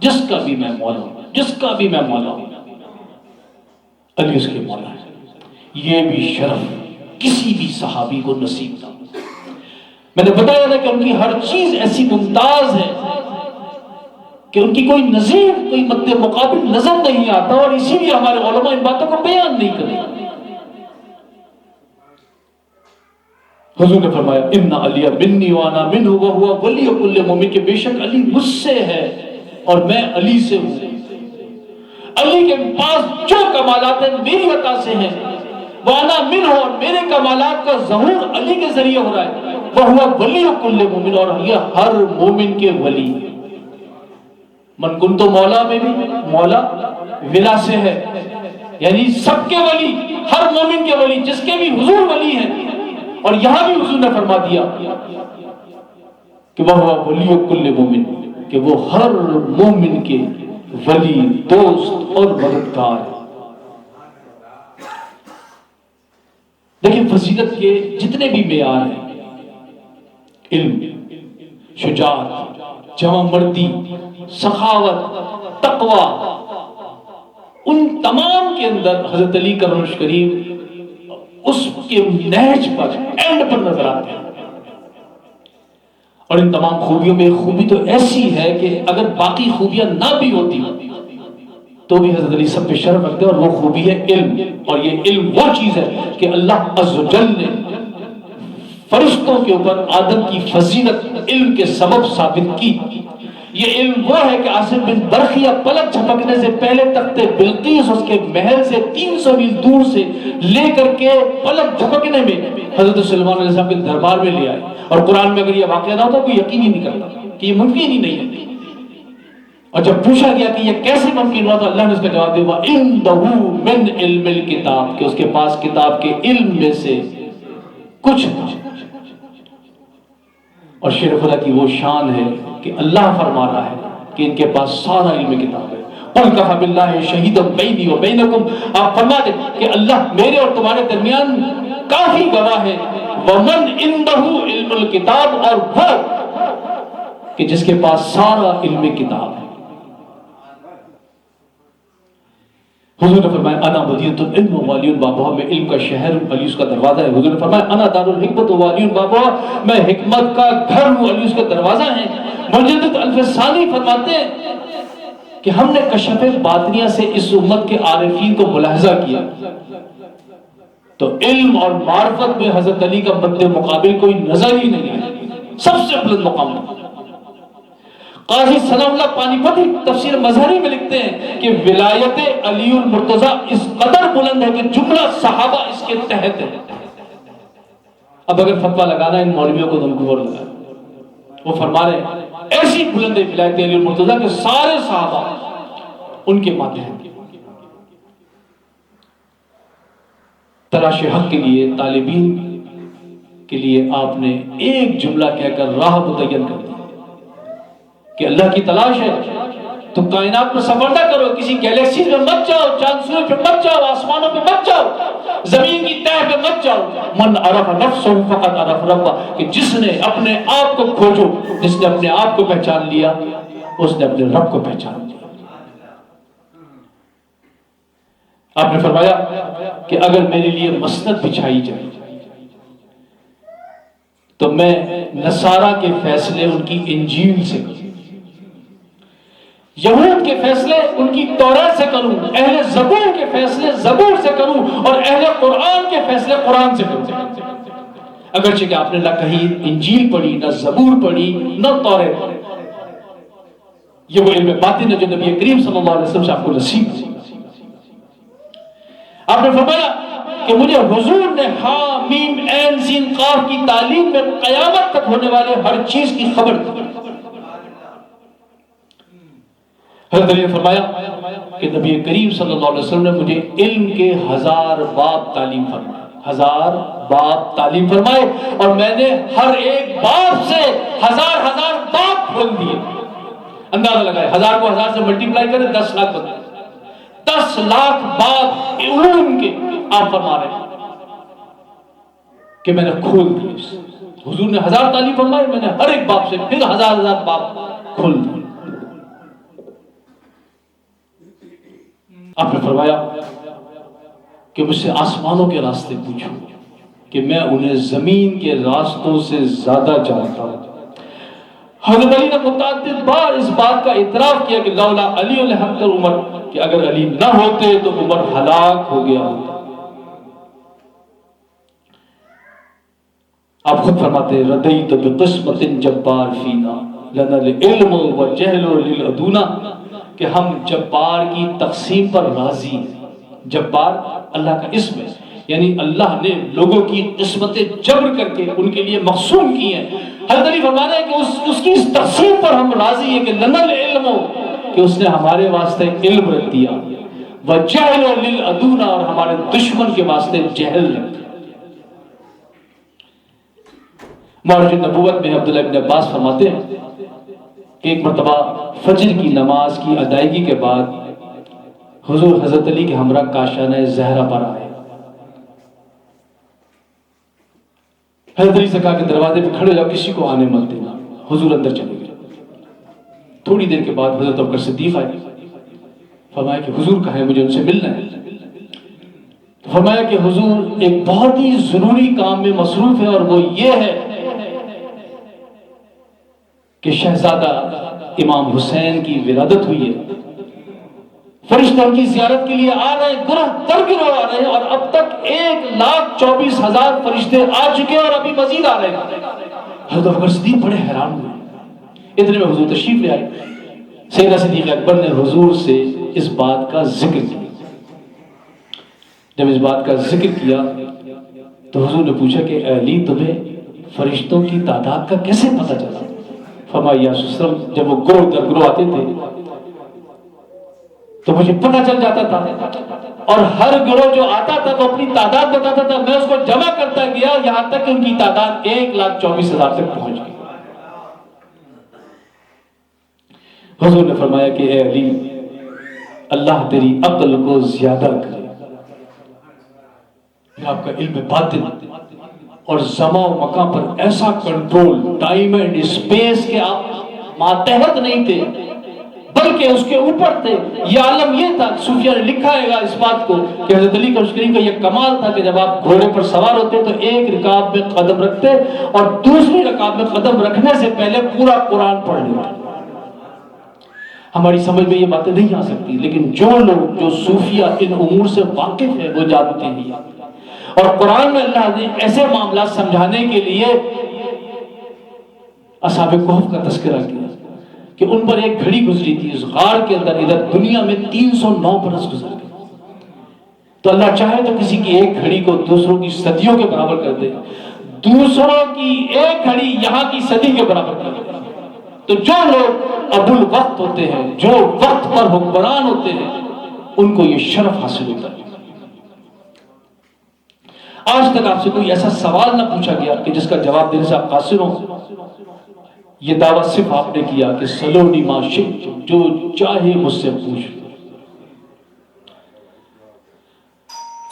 S1: جس کا بھی میں مولا ہوں، جس کا بھی میں مولا ہوں، علی اس کے مولا ہے۔ یہ بھی شرف کسی بھی صحابی کو نصیب تھا۔ میں نے بتایا تھا کہ ان کی ہر چیز ایسی ممتاز ہے کہ ان کی کوئی نظیر، کوئی مد مقابل نظر نہیں آتا، اور اسی لیے ہمارے علماء ان باتوں کو بیان نہیں کرتے۔ حضور نے فرمایا ان علی منی وانا منہ وہو ولی کل مومن، کہ بے شک علی مجھ سے ہے اور میں علی سے ہوں۔ علی کے پاس جو کمالات ہیں میری عطا سے ہیں، وانا منہ، اور میرے کمالات کا ظہور علی کے ذریعے ہو رہا ہے، وہو ولی کل مومن، اور یہ ہر مومن کے ولی۔ من کن تو مولا میں بھی مولا ولا سے ہے، یعنی سب کے ولی، ہر مومن کے ولی، جس کے بھی حضور ولی ہیں۔ اور یہاں بھی حضور نے فرما دیا کہ وہ ولی کل مومن، کہ وہ ہر مومن کے ولی، دوست اور مددگار ہے۔ دیکھیں فضیلت کے جتنے بھی معیار ہیں، علم، شجاعت، جوان مردی، سخاوت، تقوی، ان تمام کے اندر حضرت علی کرم کریم اس کے نہج پر، اینڈ پر نظر آتے ہیں۔ اور ان تمام خوبیوں میں خوبی تو ایسی ہے کہ اگر باقی خوبیاں نہ بھی ہوتی تو بھی حضرت علی سب پہ شرف رکھتے ہیں، اور وہ خوبی ہے علم۔ اور یہ علم وہ چیز ہے کہ اللہ عز و جل نے فرشتوں کے اوپر آدم کی فضیلت علم کے سبب ثابت کی۔ یہ علم وہ ہے کہ عاصم بن برقیہ پلک جھپکنے سے پہلے تخت بلقیس اس کے محل سے 300 میل دور سے لے کر کے پلک جھپکنے میں حضرت سلیمان علیہ السلام کے دربار میں لے آئے۔ اور قرآن میں اگر یہ واقعہ نہ ہوتا کوئی یقین ہی نہیں کرتا کہ یہ ممکن ہی نہیں ہے۔ اور جب پوچھا گیا کہ یہ کیسے ممکن ہوا تو اللہ نے اس کا جواب دیا وَإِنْدَهُ مِنْ عِلْمِ الْكِتَابِ، کہ اس کے پاس کتاب کے علم میں سے کچھ تھا۔ اور شیر خدا کی وہ شان ہے کہ اللہ فرما رہا ہے کہ ان کے پاس سارا علم کتاب ہے۔ قُلْ كَفَى بِاللَّهِ شَهِيدًا بَيْنِي وَبَيْنَكُمْ، آپ فرما دیں کہ اللہ میرے اور تمہارے درمیان کافی گواہ ہے۔ وَمَنْ عِنْدَهُ عِلْمُ الْكِتَابِ، اور وہ کہ جس کے پاس سارا علم کتاب ہے۔ حضور نے فرمایا انا مدینۃ العلم والی بابها، میں علم کا شہر ہوں، علی اس کا دروازہ ہے۔ حضور نے فرمایا انا دار الحکمت والی بابها، میں حکمت کا گھر ہوں، علی اس کا دروازہ ہے۔ مجدد الفسانی فرماتے ہیں کہ ہم نے کشف باطنیہ سے اس امت کے عارفین کو ملاحظہ کیا تو علم اور معرفت میں حضرت علی کا مد مقابل کوئی نظر ہی نہیں ہے، سب سے بلند مقام ہے۔ قاضی ثناء اللہ پانی پتی تفسیر مظہری میں لکھتے ہیں کہ ولایت علی المرتضیٰ اس قدر بلند ہے کہ جملہ صحابہ اس کے تحت ہے۔ اب اگر فتویٰ لگانا ان مولویوں کو تو ان کو اور لگا، وہ فرما رہے ہیں ایسی بلند ہے ولایت علی المرتضیٰ کہ سارے صحابہ ان کے ماتحت۔ تلاش حق کے لیے طالبین کے لیے آپ نے ایک جملہ کہہ کر راہ متعین کر دی کہ اللہ کی تلاش ہے تو کائنات میں سفر نہ کرو، کسی گیلیکسی میں مت جاؤ، چاند سورج پہ مت جاؤ، آسمانوں پہ مت جاؤ، زمین کی تہ پہ مت جاؤ۔ من عرف نفسہ فقط عرف ربہ، کہ جس نے اپنے آپ کو کھوجو، جس نے اپنے آپ کو پہچان لیا اس نے اپنے رب کو پہچان لیا۔ آپ نے فرمایا کہ اگر میرے لیے مسند بچھائی جائے تو میں نصارہ کے فیصلے ان کی انجیل سے کروں، یہود کے فیصلے ان کی توراۃ سے کروں، اہل زبور کے فیصلے زبور سے کروں، اور اہل قرآن کے فیصلے قرآن سے کروں۔ اگرچہ کہ آپ نے نہ کہیں انجیل پڑھی، نہ زبور پڑھی، نہ توراۃ پڑھی، یہ وہ علم باطن ہے جو نبی کریم صلی اللہ علیہ وسلم سے آپ کو نصیب ہوئی۔ آپ نے فرمایا کہ مجھے حضور نے ہاں میم عین سین قاف کی تعلیم میں قیامت تک ہونے والے ہر چیز کی خبر دی۔ حضرت علی نے فرمایا کہ نبی کریم صلی اللہ علیہ وسلم نے مجھے علم کے 1000 باب تعلیم فرمائے، 1000 باب تعلیم فرمائے، اور میں نے ہر ایک باب سے 1000 باب کھول دیے۔ اندازہ لگائے 1000 کو 1000 سے ملٹیپلائی کریں 10 لاکھ بنتے ہیں، 10 لاکھ باب علوم کے آپ فرما رہے ہیں کہ میں نے کھول دیے۔ حضور نے 1000 تعلیم فرمائے، میں نے ہر ایک باب سے پھر 1000 باب کھول دیے۔ آپ نے فرمایا کہ مجھ سے آسمانوں کے راستے پوچھو کہ میں انہیں زمین کے راستوں سے زیادہ جانتا ہوں۔ حضرت علی نے متعدد بار اس بات کا اعتراف کیا کہ لولا علی لحق عمر، کہ اگر علی نہ ہوتے تو عمر ہلاک ہو گیا ہوتا۔ آپ خود فرماتے ردیت بقسمت جبار فینا لنا العلم وجہل للعدونا، کہ ہم جبار کی تقسیم پر راضی ہیں۔ جبار اللہ کا اسم ہے، یعنی اللہ نے لوگوں کی قسمتیں جبر کر کے ان کے لیے مقسوم کی ہیں۔ حضرت علی فرمانا ہے کہ اس کی اس تقسیم پر ہم راضی ہیں کہ لنا العلم، کہ اس نے ہمارے واسطے علم رکھ دیا، وجہل للعدونا، اور ہمارے دشمن کے واسطے جہل رکھ دیا۔ معرج النبوت میں عبداللہ ابن عباس فرماتے ہیں کہ ایک مرتبہ فجر کی نماز کی ادائیگی کے بعد حضور حضرت علی کے ہمراہ کاشانہ زہرا پر آئے۔ حضرت علی سے کہا کہ دروازے پہ کھڑے جاؤ، کسی کو آنے مت دینا۔ حضور اندر چلے گئے۔ تھوڑی دیر کے بعد حضرت ابوبکر صدیق آئے، فرمایا کہ حضور کہاں ہے، مجھے ان سے ملنا ہے۔ فرمایا کہ حضور ایک بہت ہی ضروری کام میں مصروف ہے، اور وہ یہ ہے کہ شہزادہ امام حسین کی ولادت ہوئی ہے، فرشتے ان کی زیارت کے لیے آ رہے ہیں، گروہ در گروہ آ رہے ہیں، اور اب تک 1,24,000 فرشتے آ چکے ہیں اور ابھی مزید آ رہے ہیں۔ حضرت ابوبکر صدیق بڑے حیران ہوئے۔ اتنے میں حضور تشریف لے آئے۔ سیدنا صدیق اکبر نے حضور سے اس بات کا ذکر کیا۔ جب اس بات کا ذکر کیا تو حضور نے پوچھا کہ اے علی، تمہیں فرشتوں کی تعداد کا کیسے پتہ چلا؟ فرمایا یا رسول اللہ، جب وہ گروہ در گروہ آتے تھے تو مجھے پتہ چل جاتا تھا، اور ہر گروہ جو آتا تھا تو اپنی تعداد بتاتا تھا، میں اس کو جمع کرتا گیا یہاں تک کہ ان کی تعداد 1,24,000 تک پہنچ گئی۔ حضور نے فرمایا کہ اے علی، اللہ تیری عقل کو زیادہ کرے۔ آپ کا علم باطن اور زمان و مکان پر ایسا کنٹرول، ٹائم اینڈ اسپیس کے آپ ماتحت نہیں تھے بلکہ اس کے اوپر تھے۔ یہ عالم یہ تھا، صوفیہ نے لکھا ہے گا اس بات کو کہ حضرت علی کریم کا یہ کمال تھا کہ جب آپ گھوڑے پر سوار ہوتے تو ایک رکاب میں قدم رکھتے اور دوسری رکاب میں قدم رکھنے سے پہلے پورا قرآن پڑھ لیتے۔ ہماری سمجھ میں یہ باتیں نہیں آ سکتی، لیکن جو لوگ جو صوفیہ ان امور سے واقف ہیں وہ جانتے ہیں۔ اور قرآن میں اللہ نے ایسے معاملات سمجھانے کے لیے اصحاب کہف کا تذکرہ کیا کہ ان پر ایک گھڑی گزری تھی اس غار کے اندر، ادھر دنیا میں 309 برس گزر گئے. تو اللہ چاہے تو کسی کی ایک گھڑی کو دوسروں کی صدیوں کے برابر کر دے، دوسروں کی ایک گھڑی یہاں کی صدی کے برابر کر دے. تو جو لوگ ابو الوقت ہوتے ہیں، جو وقت پر حکمران ہوتے ہیں، ان کو یہ شرف حاصل ہوتا ہے. آج تک آپ سے کوئی ایسا سوال نہ پوچھا گیا کہ جس کا جواب دینے سے آپ قاصر ہوں. یہ دعویٰ صرف آپ نے کیا کہ سلونی ما شئت، جو چاہے مجھ سے پوچھ.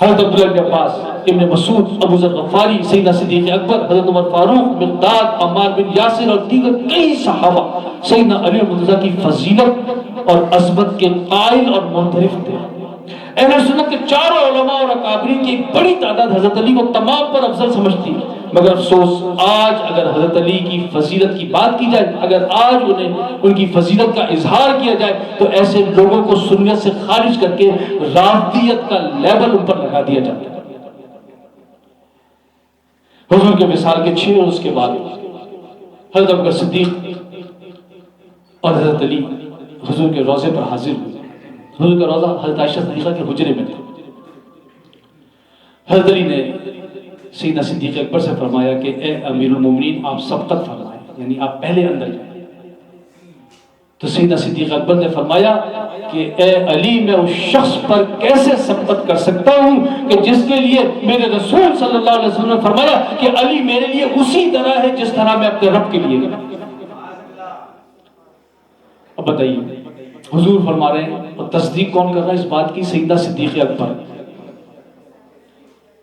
S1: حضرت عبداللہ بن عباس، ابن مسعود، ابو ذر غفاری، سیدنا صدیق اکبر، حضرت عمر فاروق، مقداد، عمار بن یاسر اور دیگر کئی صحابہ سیدنا علی مرتضیٰ کی فضیلت اور عظمت کے قائل اور معترف تھے. اہل سنت کے چاروں علماء اور اکابرین کی ایک بڑی تعداد حضرت علی کو تمام پر افضل سمجھتی، مگر افسوس آج اگر حضرت علی کی فضیلت کی بات کی جائے، اگر آج انہیں ان کی فضیلت کا اظہار کیا جائے تو ایسے لوگوں کو سنت سے خارج کر کے رافضیت کا لیبل ان پر لگا دیا جاتا ہے. حضور کے وصال کے 6 روز کے بعد حضرت ابوبکر صدیق اور حضرت علی حضور کے روضے پر حاضر ہوئے. حضور کا روضہ حضرت عائشہ صدیقہ کے حجرے میں تھا. حضرت علی نے سیدنا صدیق اکبر سے فرمایا کہ اے امیر المومنین آپ سبقت فرمائیں، یعنی آپ پہلے اندر جائیں. تو سیدنا صدیق اکبر نے فرمایا کہ اے علی میں اس شخص پر کیسے سبقت کر سکتا ہوں کہ جس کے لیے میرے رسول صلی اللہ علیہ وسلم نے فرمایا کہ علی میرے لیے اسی طرح ہے جس طرح میں اپنے رب کے لیے. اب بتائیے حضور فرما رہے ہیں اور تصدیق کون کر رہا ہے اس بات کی؟ سیدنا صدیق اکبر.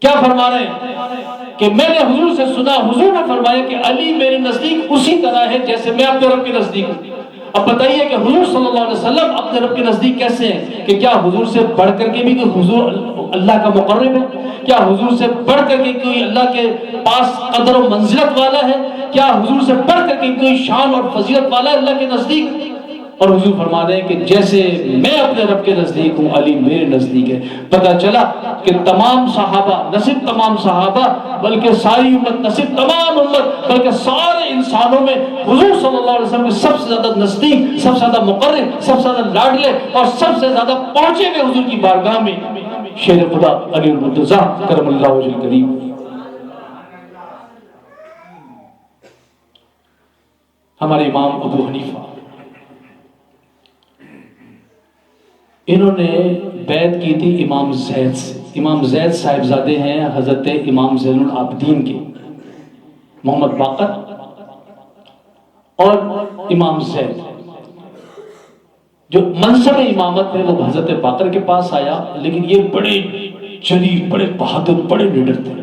S1: کیا فرما رہے ہیں کہ میں نے حضور سے سنا، حضور نے فرمایا کہ علی میرے نزدیک اسی طرح ہے جیسے میں اپنے رب کے نزدیک ہوں. اب بتائیے کہ حضور صلی اللہ علیہ وسلم اپنے رب کے نزدیک کیسے ہیں؟ کہ کیا حضور سے بڑھ کر کے بھی کوئی حضور اللہ کا مقرب ہے؟ کیا حضور سے بڑھ کر کے کوئی اللہ کے پاس قدر و منزلت والا ہے؟ کیا حضور سے بڑھ کر کے کوئی شان اور فضیلت والا ہے اللہ کے نزدیک؟ اور حضور فرما رہے ہیں کہ جیسے میں اپنے رب کے نزدیک ہوں علی میرے نزدیک ہے. پتہ چلا کہ تمام صحابہ، نہ صرف تمام صحابہ بلکہ ساری امت، نہ صرف تمام امت بلکہ سارے انسانوں میں حضور صلی اللہ علیہ وسلم کے سب سے زیادہ نزدیک، سب سے زیادہ مقرب، سب سے زیادہ لاڈلے اور سب سے زیادہ پہنچے ہوئے حضور کی بارگاہ میں شیر خدا علی المرتضیٰ کرم اللہ وجہ الکریم. ہمارے امام ابو حنیفہ، انہوں نے بیعت کی تھی امام زید سے. امام زید صاحبزادے ہیں حضرت امام زین العابدین کے، محمد باقر اور امام زید. جو منصب امامت ہے وہ حضرت باقر کے پاس آیا، لیکن یہ بڑے جلیل، بڑے بہادر، بڑے لیڈر تھے،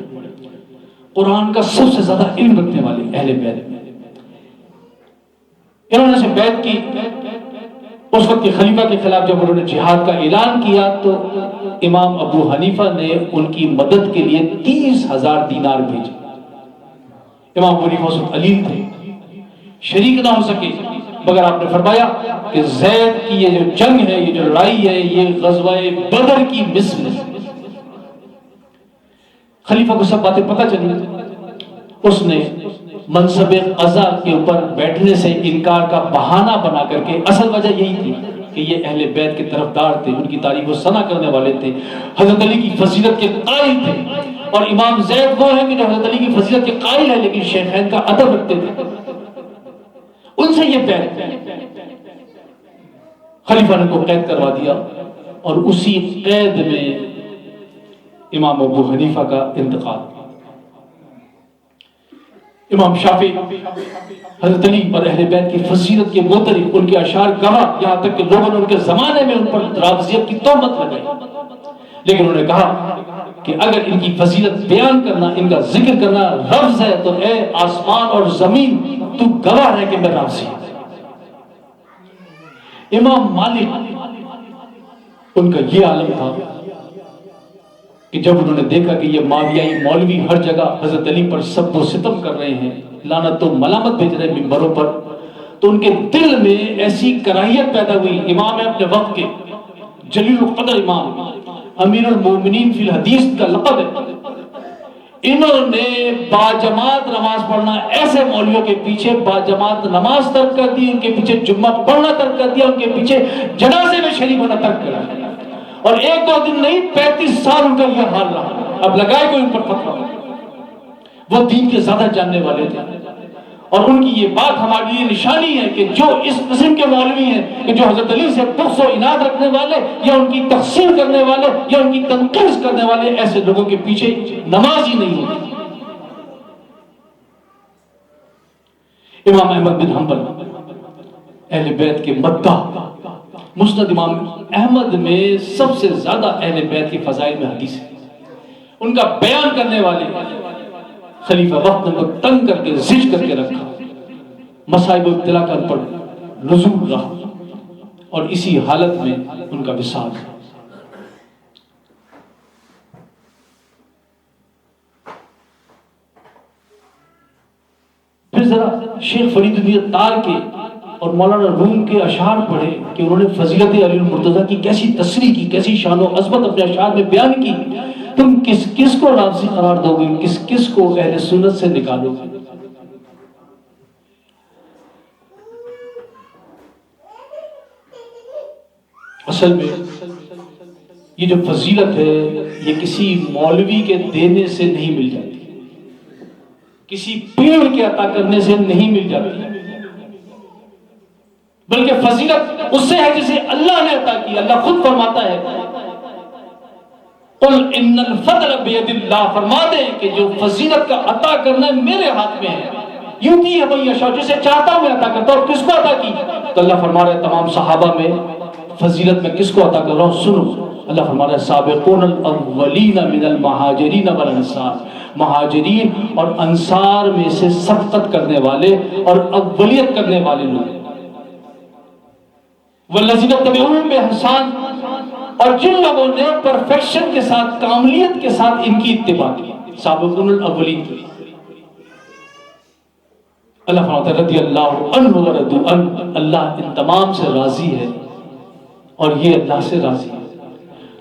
S1: قرآن کا سب سے زیادہ علم رکھنے والے اہل بیت. انہوں نے سے بیعت کی. اس وقت کے خلیفہ کے خلاف جب انہوں نے جہاد کا اعلان کیا تو امام ابو حنیفہ نے ان کی مدد کے لیے 30,000 دینار بھیجے. امام ابو حنیفہ اس وقت علیل تھے، شریک نہ ہو سکے، مگر آپ نے فرمایا کہ زید کی یہ جو جنگ ہے، یہ جو لڑائی ہے، یہ غزوہ بدر کی مثل ہے. خلیفہ کو سب باتیں پتہ چلی. اس نے منصب قضا کے اوپر بیٹھنے سے انکار کا بہانہ بنا کر کے، اصل وجہ یہی تھی کہ یہ اہل بیت کے طرفدار تھے، ان کی تعریف و ثنا کرنے والے تھے، حضرت علی کی فضیلت کے قائل تھے. اور امام زید وہ ہیں کہ جو حضرت علی کی فضیلت کے قائل ہے لیکن شیخین کا ادب رکھتے تھے. ان سے یہ بیعت، خلیفہ نے کو قید کروا دیا اور اسی قید میں امام ابو حنیفہ کا انتقال. امام شافعی حضرت علی اور اہل بیت کی فضیلت کے معترف، ان کے اشعار گواہ، یہاں تک کہ لوگوں نے ان کے زمانے میں ان پر رافضیت کی تہمت لگائی، لیکن انہوں نے کہا کہ اگر ان کی فضیلت بیان کرنا، ان کا ذکر کرنا رفض ہے تو اے آسمان اور زمین تو گواہ ہے کہ میں رافضی ہوں. امام مالک، ان کا یہ عالم تھا کہ جب انہوں نے دیکھا کہ یہ ماویائی مولوی ہر جگہ حضرت علی پر سب و ستم کر رہے ہیں، لعنت و ملامت بھیج رہے ہیں منبروں پر، تو ان کے دل میں ایسی کراہیت پیدا ہوئی. امام اپنے وقت کے جلیل القدر امام، امیر المومنین فی الحدیث کا لقب ہے، انہوں نے باجماعت نماز پڑھنا، ایسے مولویوں کے پیچھے باجماعت نماز ترک کر دی، ان کے پیچھے جمعہ پڑھنا ترک کر دیا، ان کے پیچھے جنازے میں شریک ہونا ترک کر دیا، اور ایک دو دن نہیں 35 سال ان کا یہ حال رہا۔ اب لگائے کوئی ان پر فتویٰ، وہ دین کے زیادہ جاننے والے تھے، اور ان کی یہ بات ہمارے لیے نشانی ہے کہ جو اس قسم کے مولوی ہیں کہ جو حضرت علی سے بغض و عناد رکھنے والے یا ان کی تقسیم کرنے والے یا ان کی تنقید کرنے والے، ایسے لوگوں کے پیچھے نماز ہی نہیں ہوتی۔ امام احمد بن حنبل اہل بیت کے مداح، مسند امام احمد میں سب سے زیادہ اہل بیت کی فضائل میں حدیث ہے، ان کا بیان کرنے والے خلیفہ وقت نے تنگ کر کے زج کر کے رکھا، مصائب و ابتلا کا پر نزول رہا، اور اسی حالت میں ان کا وصال ہے۔ پھر ذرا شیخ فرید الدین تار کے اور مولانا روم کے اشعار پڑھے کہ انہوں نے فضیلت علی المرتضیٰ کی کیسی تصریح کی، کیسی شان و عظمت اپنے اشعار میں بیان کی۔ تم کس کس کو رافضی قرار دو گے، کس کس کو اہل سنت سے نکالو گے؟ اصل میں یہ جو فضیلت ہے یہ کسی مولوی کے دینے سے نہیں مل جاتی، کسی پیڑ کے عطا کرنے سے نہیں مل جاتی، بلکہ فضیلت اس سے ہے جسے اللہ نے عطا کی۔ اللہ خود فرماتا ہے قل ان الفضل بید اللہ، فرما دیں کہ جو فضیلت کا عطا کرنا ہے میرے ہاتھ میں ہے، یوتی ہے من یشاء، جسے چاہتا ہوں میں عطا کرتا ہوں۔ کس کو عطا کی؟ تو اللہ فرما رہا ہے تمام صحابہ میں فضیلت میں کس کو عطا کر رہا ہوں سنو۔ اللہ فرما رہا ہے سابقون الاولین من المہاجرین والانصار، مہاجرین اور انصار میں سے سبقت کرنے والے اور اولیت کرنے والے لوگ، والذین تبعوہم بإحسان، اور جن لوگوں نے پرفیکشن کے ساتھ، کاملیت کے ساتھ ان کی اتباع کی، سابقون الاولین۔ اللہ فرماتا ہے رضی اللہ عنہ ورضوا عنہ، اللہ ان تمام سے راضی ہے اور یہ اللہ سے راضی ہے۔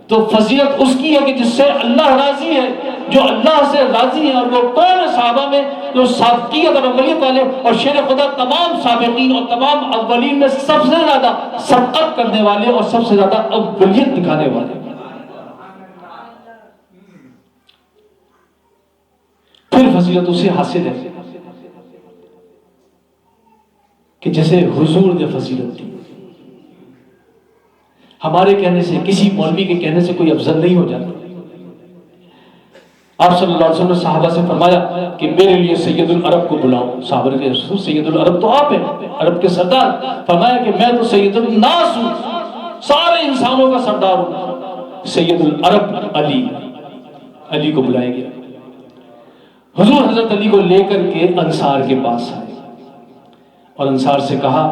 S1: تو فضیلت اس کی ہے کہ جس سے اللہ راضی ہے، جو اللہ سے راضی ہے، اور وہ کون ہے؟ صحابہ میں جو سابقیت اور اولیت والے، اور شیر خدا تمام سابقین اور تمام اولین میں سب سے زیادہ سبقت کرنے والے اور سب سے زیادہ اولیت دکھانے والے۔ پھر فضیلت اسے حاصل ہے کہ جیسے حضور نے فضیلت دی، ہمارے کہنے سے، کسی مولوی کے کہنے سے کوئی افضل نہیں ہو جاتا۔ آپ صلی اللہ علیہ وسلم نے صحابہ سے فرمایا کہ میرے لیے سید العرب کو بلاؤ۔ صحابہ نے کہا سید العرب تو آپ ہیں، عرب کے سردار۔ فرمایا کہ میں تو سید الناس ہوں، سارے انسانوں کا سردار ہوں۔ سید العرب علی کو بلائے گیا۔ حضور حضرت علی کو لے کر کے انصار کے پاس آئے اور انصار سے کہا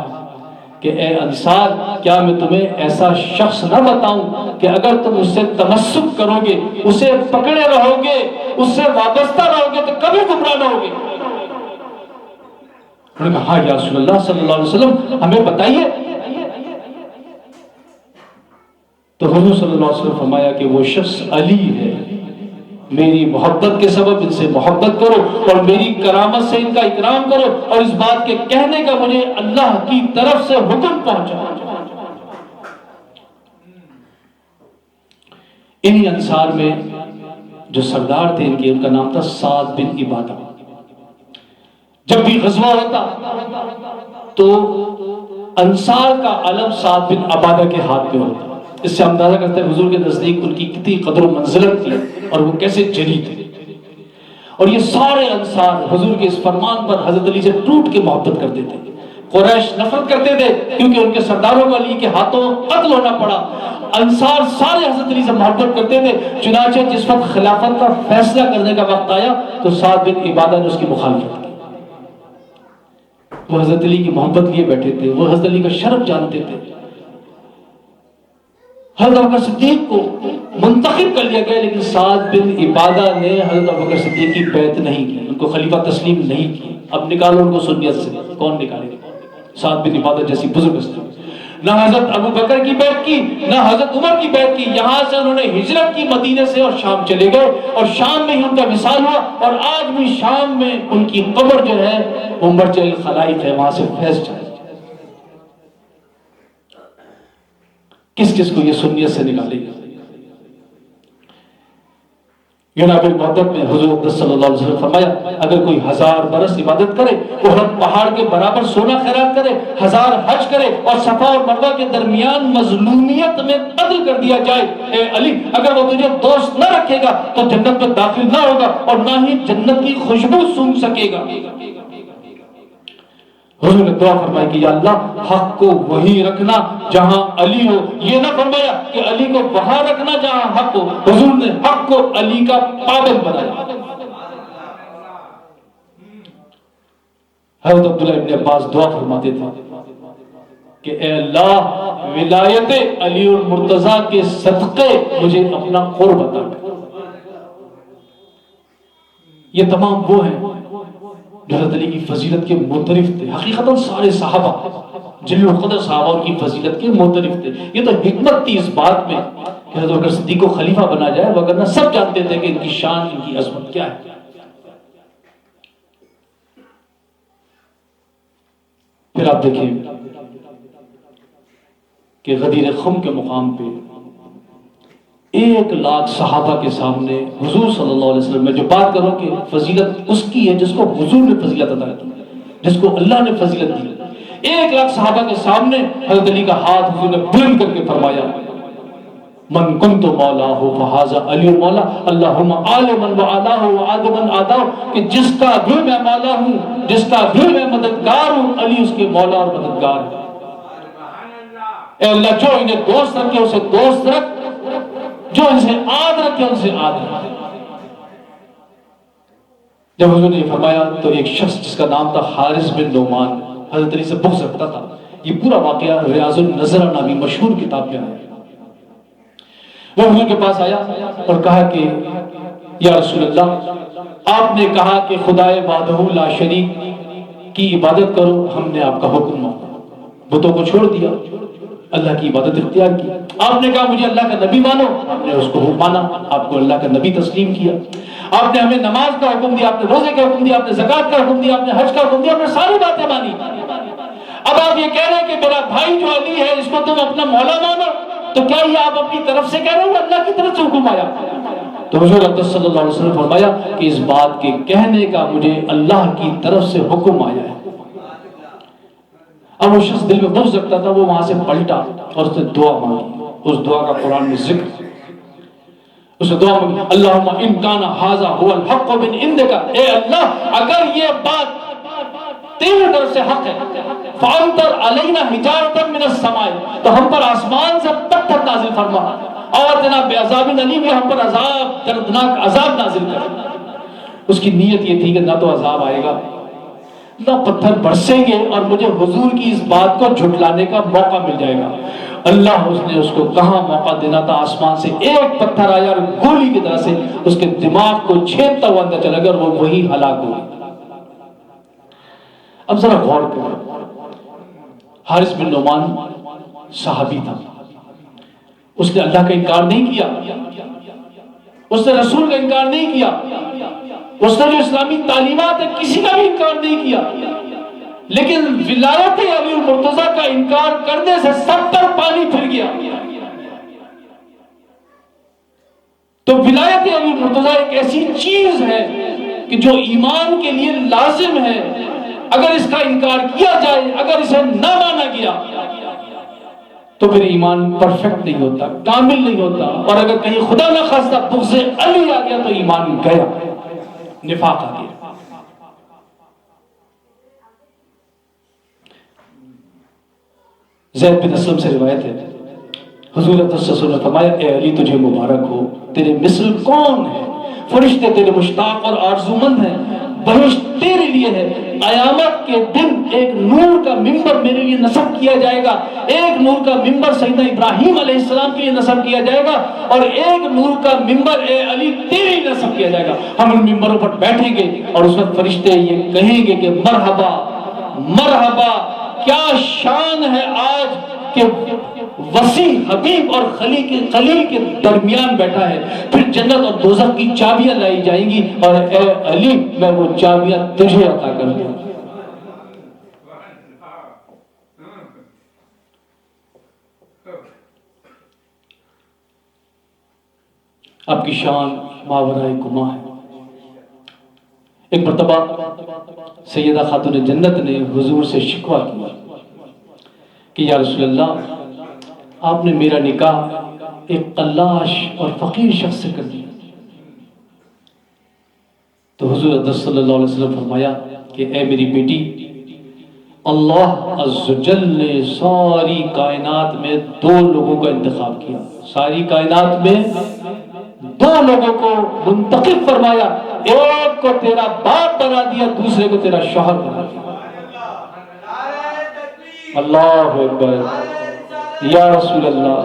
S1: کہ اے انصار، کیا میں تمہیں ایسا شخص نہ بتاؤں کہ اگر تم اس سے تمسک کرو گے، اسے پکڑے رہو گے، اس سے وابستہ رہو گے تو کبھی گمراہ نہ ہوگے؟ انہوں نے کہا ہاں یا رسول اللہ صلی اللہ علیہ وسلم، ہمیں بتائیے۔ تو حضور صلی اللہ علیہ وسلم فرمایا کہ وہ شخص علی ہے، میری محبت کے سبب ان سے محبت کرو اور میری کرامت سے ان کا اکرام کرو، اور اس بات کے کہنے کا مجھے اللہ کی طرف سے حکم پہنچا۔ انہی انصار میں جو سردار تھے ان کا نام تھا سعد بن عبادہ۔ جب بھی غزوہ ہوتا تو انصار کا علم سعد بن عبادہ کے ہاتھ میں ہوتا۔ اس سے اندازہ کرتے ہیں حضور کے نزدیک ان کی کتنی قدر و منزلت تھی اور وہ کیسے جلی تھے۔ اور یہ سارے انصار حضور کے اس فرمان پر حضرت علی سے ٹوٹ کے محبت کرتے تھے۔ قریش نفرت کرتے تھے کیونکہ ان کے سرداروں کو علی کے ہاتھوں قتل ہونا پڑا۔ انصار سارے حضرت علی سے محبت کرتے تھے، چنانچہ جس وقت خلافت کا فیصلہ کرنے کا وقت آیا تو سعد بن عبادہ نے اس کی مخالفت کی۔ وہ حضرت علی کی محبت لیے بیٹھے تھے، وہ حضرت علی کا شرف جانتے تھے۔ حضرت ابوبکر صدیق کو منتخب کر لیا گیا، لیکن سعد بن عبادہ نے حضرت ابوبکر صدیق کی بیعت نہیں کی، ان کو خلیفہ تسلیم نہیں کی۔ اب نکالو ان کو سنیت سے، کون نکالے گا؟ سعد بن عبادہ جیسی بزرگ ہستی۔ نہ حضرت ابو بکر کی بیعت کی، نہ حضرت عمر کی بیعت کی. یہاں سے انہوں نے ہجرت کی مدینے سے اور شام چلے گئے، اور شام میں ہی ان کا وصال ہوا. اور آج بھی شام میں ان کی قبر جو ہے وہ مرجع الخلائق ہے، وہاں سے فیض جائے. کس کس کو یہ سنیت سے نکالے گا؟ جناب المحدت میں حضور صلی اللہ علیہ وسلم فرمایا اگر کوئی 1000 برس عبادت کرے، احد پہاڑ کے برابر سونا خیرات کرے، 1000 حج کرے، اور صفا اور مروہ کے درمیان مظلومیت میں قتل کر دیا جائے، اے علی اگر وہ تجھے دوست نہ رکھے گا تو جنت میں داخل نہ ہوگا اور نہ ہی جنت کی خوشبو سونگھ سکے گا. حضور نے دعا فرمائی کہ یا اللہ حق کو وہی رکھنا جہاں علی ہو. یہ نہ فرمایا کہ علی کو وہاں رکھنا جہاں حق ہو. حضور نے حق کو علی کا پابند بنایا. حضرت عبداللہ ابن عباس دعا فرماتے تھے کہ اے اللہ ولایت علی المرتضیٰ کے صدقے مجھے اپنا قرب عطا کر. یہ تمام وہ ہیں جو حضرت علی کی فضیلت کے معترف تھے. حقیقتاً سارے صحابہ جلیل القدر صحابہ کی فضیلت کے معترف تھے. یہ تو حکمت تھی اس بات میں کہ حضرت بکر صدیق کو خلیفہ بنا جائے، وگرنہ سب جانتے تھے کہ ان کی شان، ان کی عظمت کیا ہے. پھر آپ دیکھیں کہ غدیر خم کے مقام پہ 1,00,000 صحابہ کے سامنے حضور صلی اللہ علیہ وسلم، میں جو بات کروں کہ فضیلت اس کی ہے جس کو حضور نے فضیلت عطا کی، جس کو اللہ نے فضیلت دی. 1,00,000 صحابہ کے سامنے حضرت علی کا ہاتھ حضور نے بلند کر کے فرمایا من کنت مولاہ فہذا علی مولا اللہم آل من وعلاہ وعاد من آداہ، کہ جس کا بھی میں مولا ہوں، جس کا بھی میں مددگار ہوں، علی اس کے مولا اور مددگار ہے. اے اللہ جو انہیں دوست رکھے اسے دوست رکھ، جو ان سے آد رکھے ان سے آد رکھے. جب حضور نے یہ فرمایا تو ایک شخص جس کا نام تھا حارث بن نعمان حضرت علی سے بغض رکھتا تھا. یہ پورا واقعہ ریاض النظر نامی مشہور کتاب میں ہے. وہ حضور کے پاس آیا اور کہا کہ یا رسول اللہ آپ نے کہا کہ خدائے وحدہ لا شریک کی عبادت کرو، ہم نے آپ کا حکم مانا، بتوں کو چھوڑ دیا، اللہ کی عبادت اختیار کی. آپ نے کہا مجھے اللہ کا نبی مانو، ہم نے اس کو مانا، آپ کو اللہ کا نبی تسلیم کیا. آپ نے ہمیں نماز کا حکم دیا، آپ نے روزے کا حکم دیا، آپ نے زکوٰۃ کا حکم دیا، آپ نے حج کا حکم دیا، آپ نے ساری باتیں مانی. اب آپ یہ کہہ رہے ہیں کہ میرا بھائی جو علی ہے اس کو تم اپنا مولا مانو، تو کیا یہ آپ اپنی طرف سے کہہ رہے ہو اللہ کی طرف سے حکم آیا؟ تو حضور اقدس صلی اللہ علیہ وسلم فرمایا کہ اس بات کے کہنے کا مجھے اللہ کی طرف سے حکم آیا ہے. اب وہ شخص دل میں بغض رکھتا تھا، وہ وہاں سے پلٹا اور اس نے دعا مانگی. اس دعا کا قرآن میں ذکر، اس نے دعا مانگی اللہم ان کان ھذا ھو الحق من عندک، اے اللہ اگر یہ بات تیری طرف سے حق ہے فامطر علینا حجارۃ من السماء، تو ہم پر آسمان سے پتھر نازل فرما، اور جناب بعذاب علیم، ہم پر عذاب دردناک عذاب نازل کر. اس کی نیت یہ تھی کہ نہ تو عذاب آئے گا نہ پتھر برسیں گے اور مجھے حضور کی اس بات کو جھٹلانے کا موقع مل جائے گا. اللہ اس نے اس کو کہاں موقع دینا تھا، آسمان سے ایک پتھر آیا اور گولی کی طرح سے اس کے دماغ کو چھیدتا ہوا اندر چلا گیا اور وہ وہی ہلاک ہوا. اب ذرا غور کریں، حارث بن نعمان صحابی تھا، اس نے اللہ کا انکار نہیں کیا، اس نے رسول کا انکار نہیں کیا، اس نے جو اسلامی تعلیمات ہے کسی کا بھی انکار نہیں کیا، لیکن ولایت علی المرتضیٰ کا انکار کرنے سے سب پر پانی پھر گیا. تو ولایت علی المرتضیٰ ایک ایسی چیز ہے کہ جو ایمان کے لیے لازم ہے. اگر اس کا انکار کیا جائے، اگر اسے نہ مانا گیا تو پھر ایمان پرفیکٹ نہیں ہوتا، کامل نہیں ہوتا. اور اگر کہیں خدا نہ خواستہ بغض علی آ گیا تو ایمان گیا، نفاق آ گیا. زید بن اسلم سے روایت ہے، حضور صلی اللہ علیہ وسلم نے فرمایا اے علی تجھے مبارک ہو، تیرے مثل کون ہے؟ فرشتے تیرے مشتاق اور آرزومند ہیں، بہشت تیرے لیے ہے. قیامت کے دن ایک نور کا ممبر میرے لیے نصب کیا جائے گا، ایک نور کا ممبر سیدنا ابراہیم علیہ السلام کے لیے نصب کیا جائے گا، اور ایک نور کا ممبر اے علی تیرے لیے نصب کیا جائے گا. ہم ان ممبروں پر بیٹھیں گے اور اس وقت فرشتے یہ کہیں گے کہ مرحبا مرحبا، کیا شان ہے آج کہ وسیع حبیب اور خلیل کے درمیان بیٹھا ہے، پھر جنت اور دوزخ کی چابیاں لائی جائیں گی اور اے علی میں وہ چابیاں تجھے عطا کر دوں گا۔ آپ کی شان ماورائے گما ہے۔ ایک مرتبہ سیدہ خاتون جنت نے حضور سے شکوہ کیا کہ یا رسول اللہ، آپ نے میرا نکاح ایک قلاش اور فقیر شخص سے کر دیا۔ تو حضور اقدس صلی اللہ علیہ وسلم فرمایا کہ اے میری بیٹی، اللہ عز و جل نے ساری کائنات میں دو لوگوں کا انتخاب کیا، ساری کائنات میں دو لوگوں کو منتخب فرمایا، ایک کو تیرا باپ بنا دیا، دوسرے کو تیرا شوہر بنا دیا۔ اللہ اکبر، یا رسول اللہ،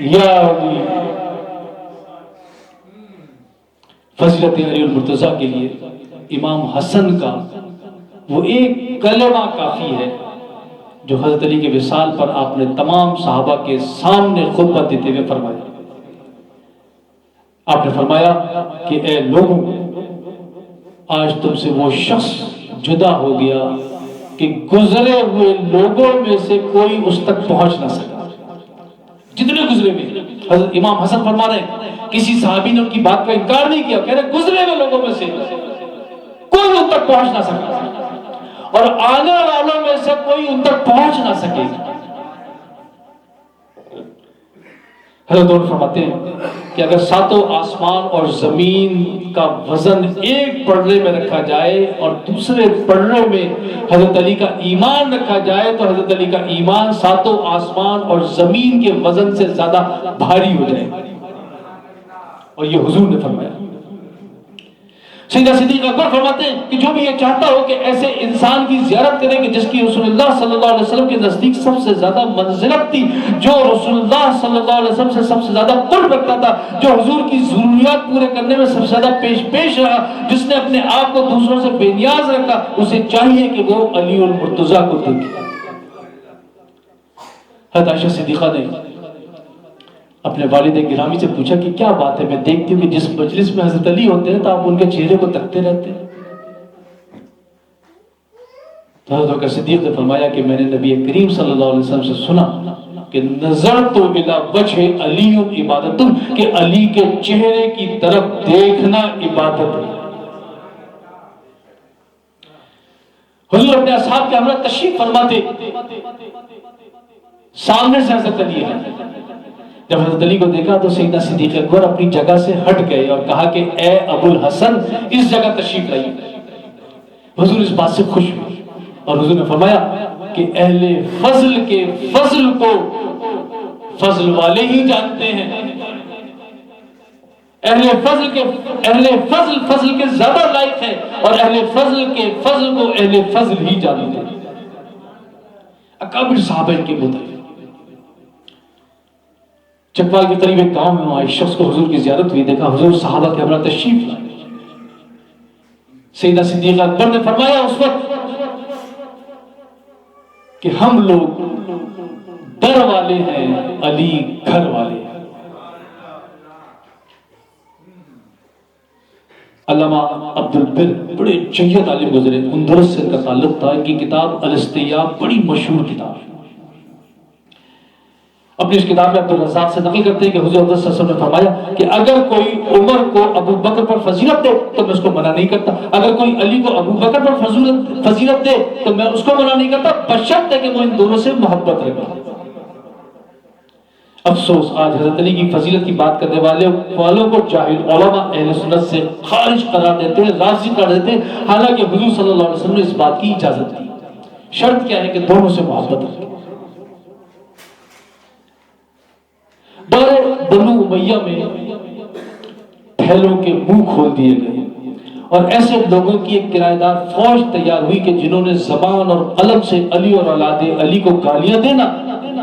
S1: یا علی۔ فضیلت علی المرتضیٰ کے لیے امام حسن کا وہ ایک کلمہ کافی ہے جو حضرت علی کے وصال پر آپ نے تمام صحابہ کے سامنے خطبہ دیتے ہوئے فرمایا۔ آپ نے فرمایا کہ اے لوگوں، آج تم سے وہ شخص جدا ہو گیا کہ گزرے ہوئے لوگوں میں سے کوئی اس تک پہنچ نہ سکا۔ جتنے گزرے ہوئے، حضرت امام حسن فرما رہے ہیں کسی صحابی نے ان کی بات کا انکار نہیں کیا، کہہ رہے گزرے ہوئے لوگوں میں سے کوئی ان تک پہنچ نہ سکا اور آنے والوں میں سے کوئی ان تک پہنچ نہ سکے۔ حضرت عمر فرماتے ہیں کہ اگر ساتوں آسمان اور زمین کا وزن ایک پڑھنے میں رکھا جائے اور دوسرے پڑھنے میں حضرت علی کا ایمان رکھا جائے تو حضرت علی کا ایمان ساتوں آسمان اور زمین کے وزن سے زیادہ بھاری ہو جائے، اور یہ حضور نے فرمایا۔ سیدہ صدیقہ اکبر فرماتے ہیں کہ جو بھی یہ چاہتا ہو کہ ایسے انسان کی زیارت کرے کہ جس کی رسول اللہ صلی اللہ علیہ وسلم کے نزدیک سب سے زیادہ منزلت تھی، جو رسول اللہ صلی اللہ علیہ وسلم سے سب سے زیادہ قرب رکھتا تھا، جو حضور کی ضروریات پورے کرنے میں سب سے زیادہ پیش رہا، جس نے اپنے آپ کو دوسروں سے بے نیاز رکھا، اسے چاہیے کہ وہ علی المرتضیٰ کو دیکھے۔ حضرت عائشہ صدیقہ نے اپنے والد گرامی سے پوچھا کہ کیا بات ہے، میں دیکھتی ہوں کہ جس مجلس میں حضرت علی ہوتے ہیں تو آپ ان کے چہرے کو تکتے رہتے ہیں۔ تو حضرت بکر صدیق نے فرمایا کہ میں نے نبی کریم صلی اللہ علیہ وسلم سے سنا کہ نظرت الی وجہ علی عبادت، کہ علی کے چہرے کی طرف دیکھنا عبادت ہے۔ حضور اپنے اصحاب کے ہمراہ تشریف فرماتے، سامنے سے حضرت علی ہے۔ جب حضرت علی کو دیکھا تو سیدہ صدیقہ اکبر اپنی جگہ سے ہٹ گئے اور کہا کہ اے ابو الحسن، اس جگہ تشریف لائیے۔ حضور اس بات سے خوش ہوئے اور حضور نے فرمایا کہ اہل فضل کے فضل کو فضل والے ہی جانتے ہیں، اہل فضل کے زیادہ لائق ہے اور اہل فضل کے فضل کو اہل فضل ہی جانتے ہیں۔ اکابر صحابہ کے متعلق چکوال کے قریب ایک گاؤں میں وہاں ایک شخص کو حضور کی زیارت ہوئی، دیکھا حضور صحابہ کے ہمراہ تشریف لائے۔ سیدہ صدیقہ اکبر نے فرمایا اس وقت کہ ہم لوگ در والے ہیں، علی گھر والے ہیں۔ علامہ عبد البر بڑے جید عالم گزرے، اندلس سے ان کا تعلق تھا، ان کی کتاب الاستیاب بڑی مشہور کتاب ہے۔ اپنی اس کتاب میں عبد الرزاق سے نقل کرتے ہیں کہ حضور صلی اللہ علیہ وسلم نے فرمایا کہ اگر کوئی عمر کو ابو بکر پر فضیلت دے تو میں اس کو منع نہیں کرتا، اگر کوئی علی کو ابو بکر پر فضیلت دے تو میں اس کو منع نہیں کرتا، بشرط ہے کہ وہ ان دونوں سے محبت رکھے۔ افسوس آج حضرت علی کی فضیلت کی بات کرنے والوں کو جاہل علماء اہل سنت سے خارج قرار دیتے ہیں، راضی قرار دیتے ہیں، حالانکہ حضور صلی اللہ علیہ وسلم نے اس بات کی اجازت دی۔ شرط کیا ہے کہ دونوں سے محبت رکھیں۔ بنو امیہ میں پھیلوں کے منہ کھول دیے گئے اور ایسے لوگوں کی ایک کرایہ دار فوج تیار ہوئی کہ جنہوں نے زبان اور قلم سے علی اور اولاد علی کو گالیاں دینا،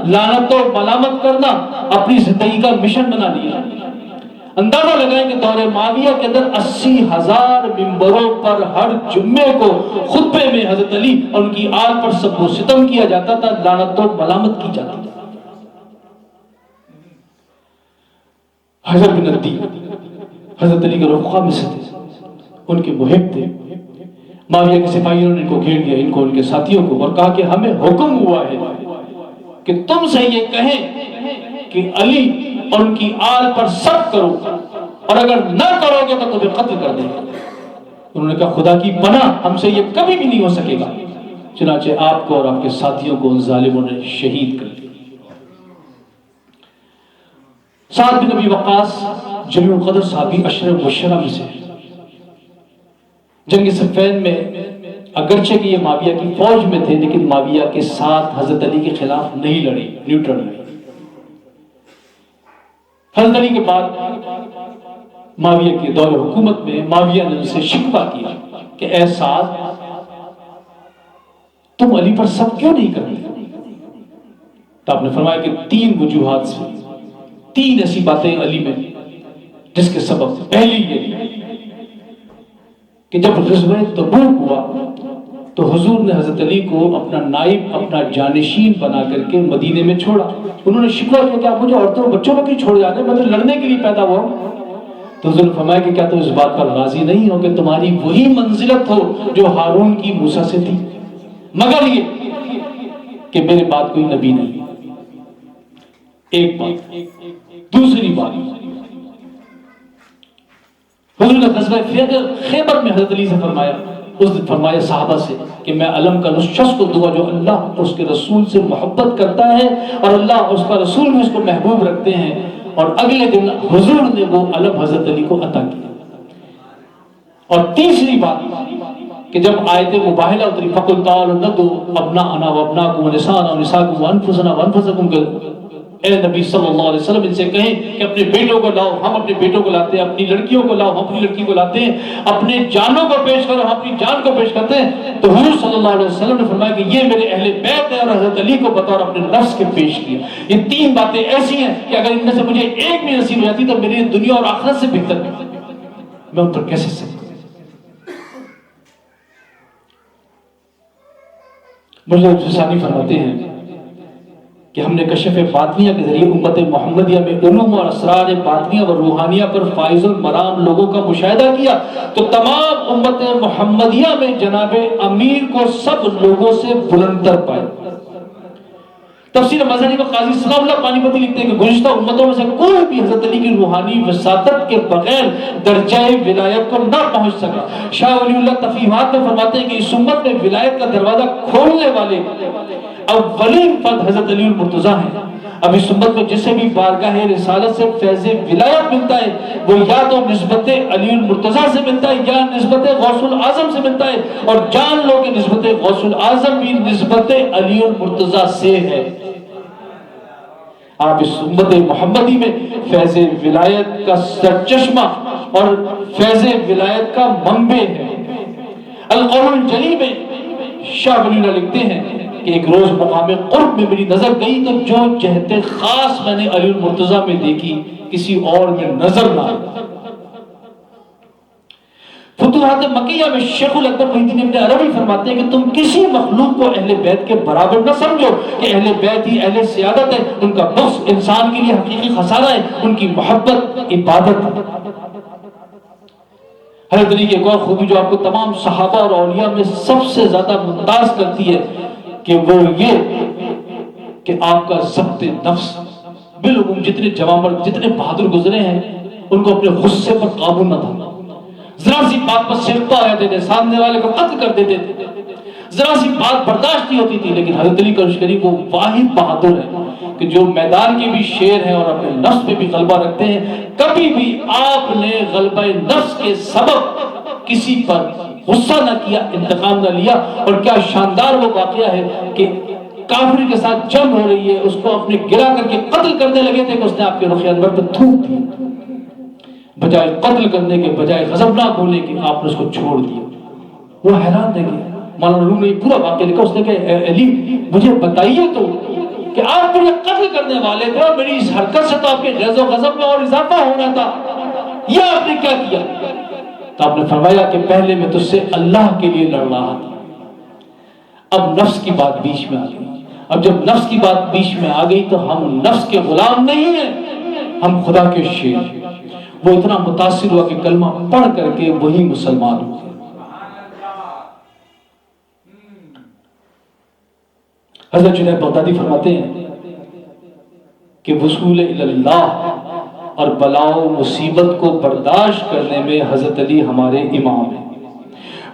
S1: لعنت اور ملامت کرنا اپنی زندگی کا مشن بنا لیا۔ اندازہ لگائیں کہ دور معاویہ کے اندر 80,000 ممبروں پر ہر جمعے کو خطبے میں حضرت علی اور ان کی آل پر سب و ستم کیا جاتا تھا، لعنت و ملامت کی جاتی تھی۔ حضرت بن عدی حضرت علی کے رفقا میں سے تھے، ان کے محب تھے۔ معاویہ کے سپاہیوں نے ان کو گھیر لیا، ان کو ان کے ساتھیوں کو، اور کہا کہ ہمیں حکم ہوا ہے کہ تم سے یہ کہیں کہ علی اور ان کی آل پر سب کرو، اور اگر نہ کرو گے تو تمہیں قتل کر دیں گے۔ انہوں نے کہا خدا کی پناہ، ہم سے یہ کبھی بھی نہیں ہو سکے گا۔ چنانچہ آپ کو اور آپ کے ساتھیوں کو ان ظالموں نے شہید کر دیا۔ سعد بن ابی وقاص جلیل القدر صحابی عشرہ مبشرہ میں سے، جنگ صفین میں اگرچہ کہ یہ معاویہ کی فوج میں تھے لیکن معاویہ کے ساتھ حضرت علی کے خلاف نہیں لڑے، نیوٹرل رہے۔ حضرت علی کے بعد معاویہ کے دور حکومت میں معاویہ نے ان سے شکوہ کیا کہ اے سعد، تم علی پر سب کیوں نہیں کرتے؟ تو آپ نے فرمایا کہ 3 وجوہات سے، 3 ایسی باتیں علی میں جس کے سبب، پہلی یہ کہ جب غزوہ تبوک ہوا تو حضور نے حضرت علی کو اپنا نائب، اپنا جانشین بنا کر کے مدینے میں چھوڑا۔ انہوں نے شکوہ کیا کہ آپ مجھے عورتوں اور بچوں کو کیوں چھوڑ جاتے ہیں، میں تو لڑنے کے لیے پیدا ہوا ہوں۔ تو حضور نے فرمایا کہ کیا تم اس بات پر راضی نہیں ہو کہ تمہاری وہی منزلت ہو جو ہارون کی موسیٰ سے تھی، مگر یہ کہ میرے بعد کوئی نبی نہیں۔ ایک بات۔ دوسری بات، حضور نے غزوہ خیبر میں حضرت علی سے فرمایا، اس نے فرمایا صحابہ سے کہ میں علم کا اس شخص کو دوں گا جو اللہ اور اس کے رسول سے محبت کرتا ہے اور اللہ اور اس کا رسول بھی اس کو محبوب رکھتے ہیں، اور اگلے دن حضور نے وہ علم حضرت علی کو عطا کیا۔ اور تیسری بات کہ جب آیت مباہلہ اتری فَقُلْ تَعَالَوْا نَدْعُوا أَبْنَاءَنَا وَأَبْنَاءَكُمْ وَنِسَاءَنَا وَنِسَاءَكُمْ وَأَنفُسَنَا وَأَنفُسَكُمْ، اے نبی صلی اللہ علیہ وسلم ان سے کہیں کہ اپنے بیٹوں کو لاؤ، ہم اپنے بیٹوں کو لاتے ہیں، اپنی لڑکیوں کو لاؤ، ہم اپنی لڑکی کو لاتے ہیں، اپنے جانوں کو پیش کرو، ہم اپنی جان کو پیش کرتے ہیں۔ تو حضور صلی اللہ علیہ وسلم نے فرمایا کہ یہ میرے اہل بیت ہے، اور حضرت علی کو بطور اپنے نفس کے پیش کیا۔ یہ 3 باتیں ایسی ہیں کہ اگر ان میں سے مجھے ایک بھی نصیب ہو جاتی تو میری دنیا اور آخرت سے بہتر میں ان پر کیسے سکتا۔ مجھے فسانی فرماتے ہیں کہ ہم نے کشف باطنیہ کے ذریعے امت محمدیہ میں علوم اور اسرار باطنیہ و روحانیہ پر فائز المرام لوگوں کا مشاہدہ کیا تو تمام امت محمدیہ میں جناب امیر کو سب لوگوں سے بلندتر پائے۔ تفسیر مظہری میں قاضی ثناء اللہ پانی پتی لکھتے ہیں کہ گزشتہ امتوں میں سے کوئی بھی حضرت علی کی روحانی وساطت کے بغیر درجہ ولایت کو نہ پہنچ سکا۔ شاہ ولی اللہ تفہیمات میں فرماتے ہیں کہ اس امت میں ولایت کا دروازہ کھولنے والے اولین فرد حضرت علی المرتضیٰ ہیں۔ اب اس امت میں جسے بھی بارگاہ رسالت سے فیض ولایت ملتا ہے وہ یا تو نسبت علی المرتضیٰ سے ملتا ہے یا نسبت غوث الاعظم سے ملتا ہے، اور جان لو کہ نسبت غوث الاعظم بھی نسبت علی المرتضیٰ سے ہے۔ آپ اس امت محمدی میں فیض ولایت کا سرچشمہ اور فیض ولایت کا منبع ہے۔ القول الجلی میں شاہ ولی اللہ لکھتے ہیں کہ ایک روز مقام قرب میں میری نظر گئی تو جو جہت خاص میں نے علی المرتضیٰ میں دیکھی کسی اور میں نظر نہ آئی۔ فتوحات مکیہ میں شیخ الاکبر محی الدین ابن عربی فرماتے ہیں کہ تم کسی مخلوق کو اہل بیت کے برابر نہ سمجھو کہ اہل بیت ہی اہل سیادت ہے، ان کا بغض انسان کے لیے حقیقی خسارہ ہے، ان کی محبت عبادت ہے۔ حضرت علی کی ایک اور خوبی جو آپ کو تمام صحابہ اور اولیاء میں سب سے زیادہ ممتاز کرتی ہے کہ وہ یہ کہ آپ کا ضبط نفس، بالعموم جتنے جوامر جتنے بہادر گزرے ہیں ان کو اپنے غصے پر قابو نہ تھا، ذرا سی بات پر سرکتا آ جاتے تھے، سامنے والے کو قتل کر دیتے تھے، ذرا سی بات برداشت نہیں ہوتی تھی۔ لیکن حضرت علی کشکری وہ واحد بہادر ہے کہ جو میدان کے بھی شیر ہیں اور اپنے نفس پہ بھی غلبہ رکھتے ہیں۔ کبھی بھی آپ نے غلبہ نفس کے سبب کسی پر غصہ نہ کیا، انتقام نہ لیا۔ اور کیا شاندار وہ واقعہ ہے کہ کافر کے ساتھ جنگ ہو رہی ہے، اس کو اپنے گرا کر کے قتل کرنے لگے تھے کہ اس نے آپ کے رخ انور پہ تھوک دیا، بجائے قتل کرنے کے، بجائے غضبناک ہونے کے آپ نے اس کو چھوڑ دیا۔ وہ حیران رہ گیا۔ مولانا روم نے یہ پورا واقعہ لکھا، اس نے کہا اے علی مجھے بتائیے تو کہ آپ مجھے قتل کرنے والے تھے اور میری اس حرکت سے تو آپ کے غیظ و غضب میں اور اضافہ ہونا تھا، یہ آپ نے کیا کیا؟ تو آپ نے فرمایا کہ پہلے میں تجھ سے اللہ کے لیے لڑ رہا تھا، اب نفس کی بات بیچ میں آ گئی۔ اب جب نفس کی بات بیچ میں آ گئی تو ہم نفس کے غلام نہیں ہیں، ہم خدا کے شیر۔ وہ اتنا متاثر ہوا کہ کلمہ پڑھ کر کے وہی مسلمان ہو گئے۔ حضرت جنید بغدادی فرماتے ہیں کہ وصول اللہ اور بلاء و مصیبت کو برداشت کرنے میں حضرت علی ہمارے امام ہیں۔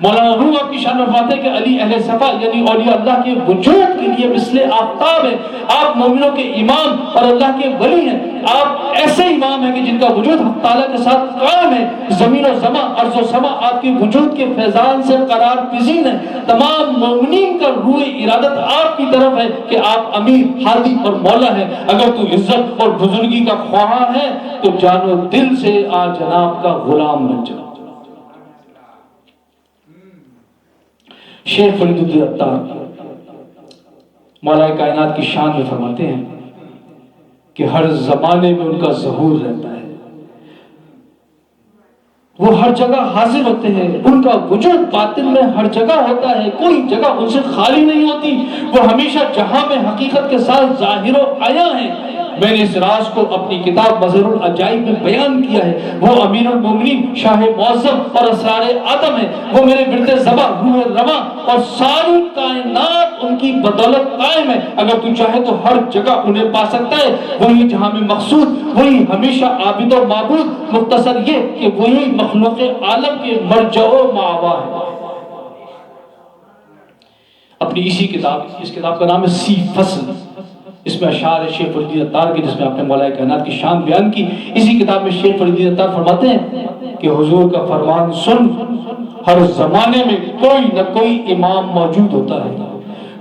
S1: مولانا روح آپ کی شان میں فرماتے ہیں کہ علی اہل صفا یعنی اولیاء اللہ کے وجود کے لیے مثل آفتاب ہیں۔ آپ مومنوں کے امام اور اللہ کے ولی ہیں۔ آپ ایسے امام ہیں کہ جن کا وجود حق تعالیٰ کے ساتھ قائم ہے۔ زمین و زمان، ارض و سما آپ کے وجود کے فیضان سے قرار پذیر ہیں۔ تمام مومنین کا روح ارادت آپ کی طرف ہے کہ آپ امیر، ہادی اور مولا ہیں۔ اگر تو عزت اور بزرگی کا خواہاں ہے تو جان و دل سے آج جناب کا غلام بن جاؤ۔ شیخ فرید الدین عطار مولا کائنات کی شان میں فرماتے ہیں کہ ہر زمانے میں ان کا ظہور رہتا ہے، وہ ہر جگہ حاضر ہوتے ہیں، ان کا وجود باطن میں ہر جگہ ہوتا ہے، کوئی جگہ ان سے خالی نہیں ہوتی۔ وہ ہمیشہ جہاں میں حقیقت کے ساتھ ظاہر و عیاں ہیں۔ میں نے اس راز کو اپنی کتاب مظہر العجائب میں بیان کیا ہے۔ وہ امیر المومنین، شاہ معظم اور اسرار آدم ہے۔ وہ میرے ورد زبا، روح رواں اور ساری کائنات ان کی بدولت قائم ہے۔ اگر تو چاہے تو ہر جگہ انہیں پا سکتا ہے۔ وہی جہاں میں مقصود، وہی ہمیشہ عابد و معبود، مختصر یہ کہ وہی مخلوق عالم کے مرجع و مآوا ہے۔ اپنی اسی کتاب، اس کتاب کا نام ہے سی فصل، اس میں اشعار شیخ فرید الدین عطار کے جس میں آپ نے مولا کائنات کی شان بیان کی۔ اسی کتاب میں شیخ فرید الدین عطار فرماتے ہیں کہ حضور کا فرمان سن، ہر زمانے میں کوئی نہ کوئی امام موجود ہوتا ہے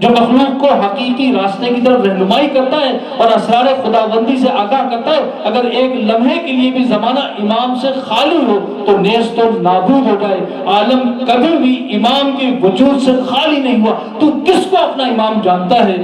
S1: جو مخلوق کو حقیقی راستے کی طرف رہنمائی کرتا ہے اور اسرار خداوندی سے آگاہ کرتا ہے۔ اگر ایک لمحے کے لیے بھی زمانہ امام سے خالی ہو تو نیست و نابود ہو جائے۔ عالم کبھی بھی امام کے وجود سے خالی نہیں ہوا۔ تو کس کو اپنا امام جانتا ہے؟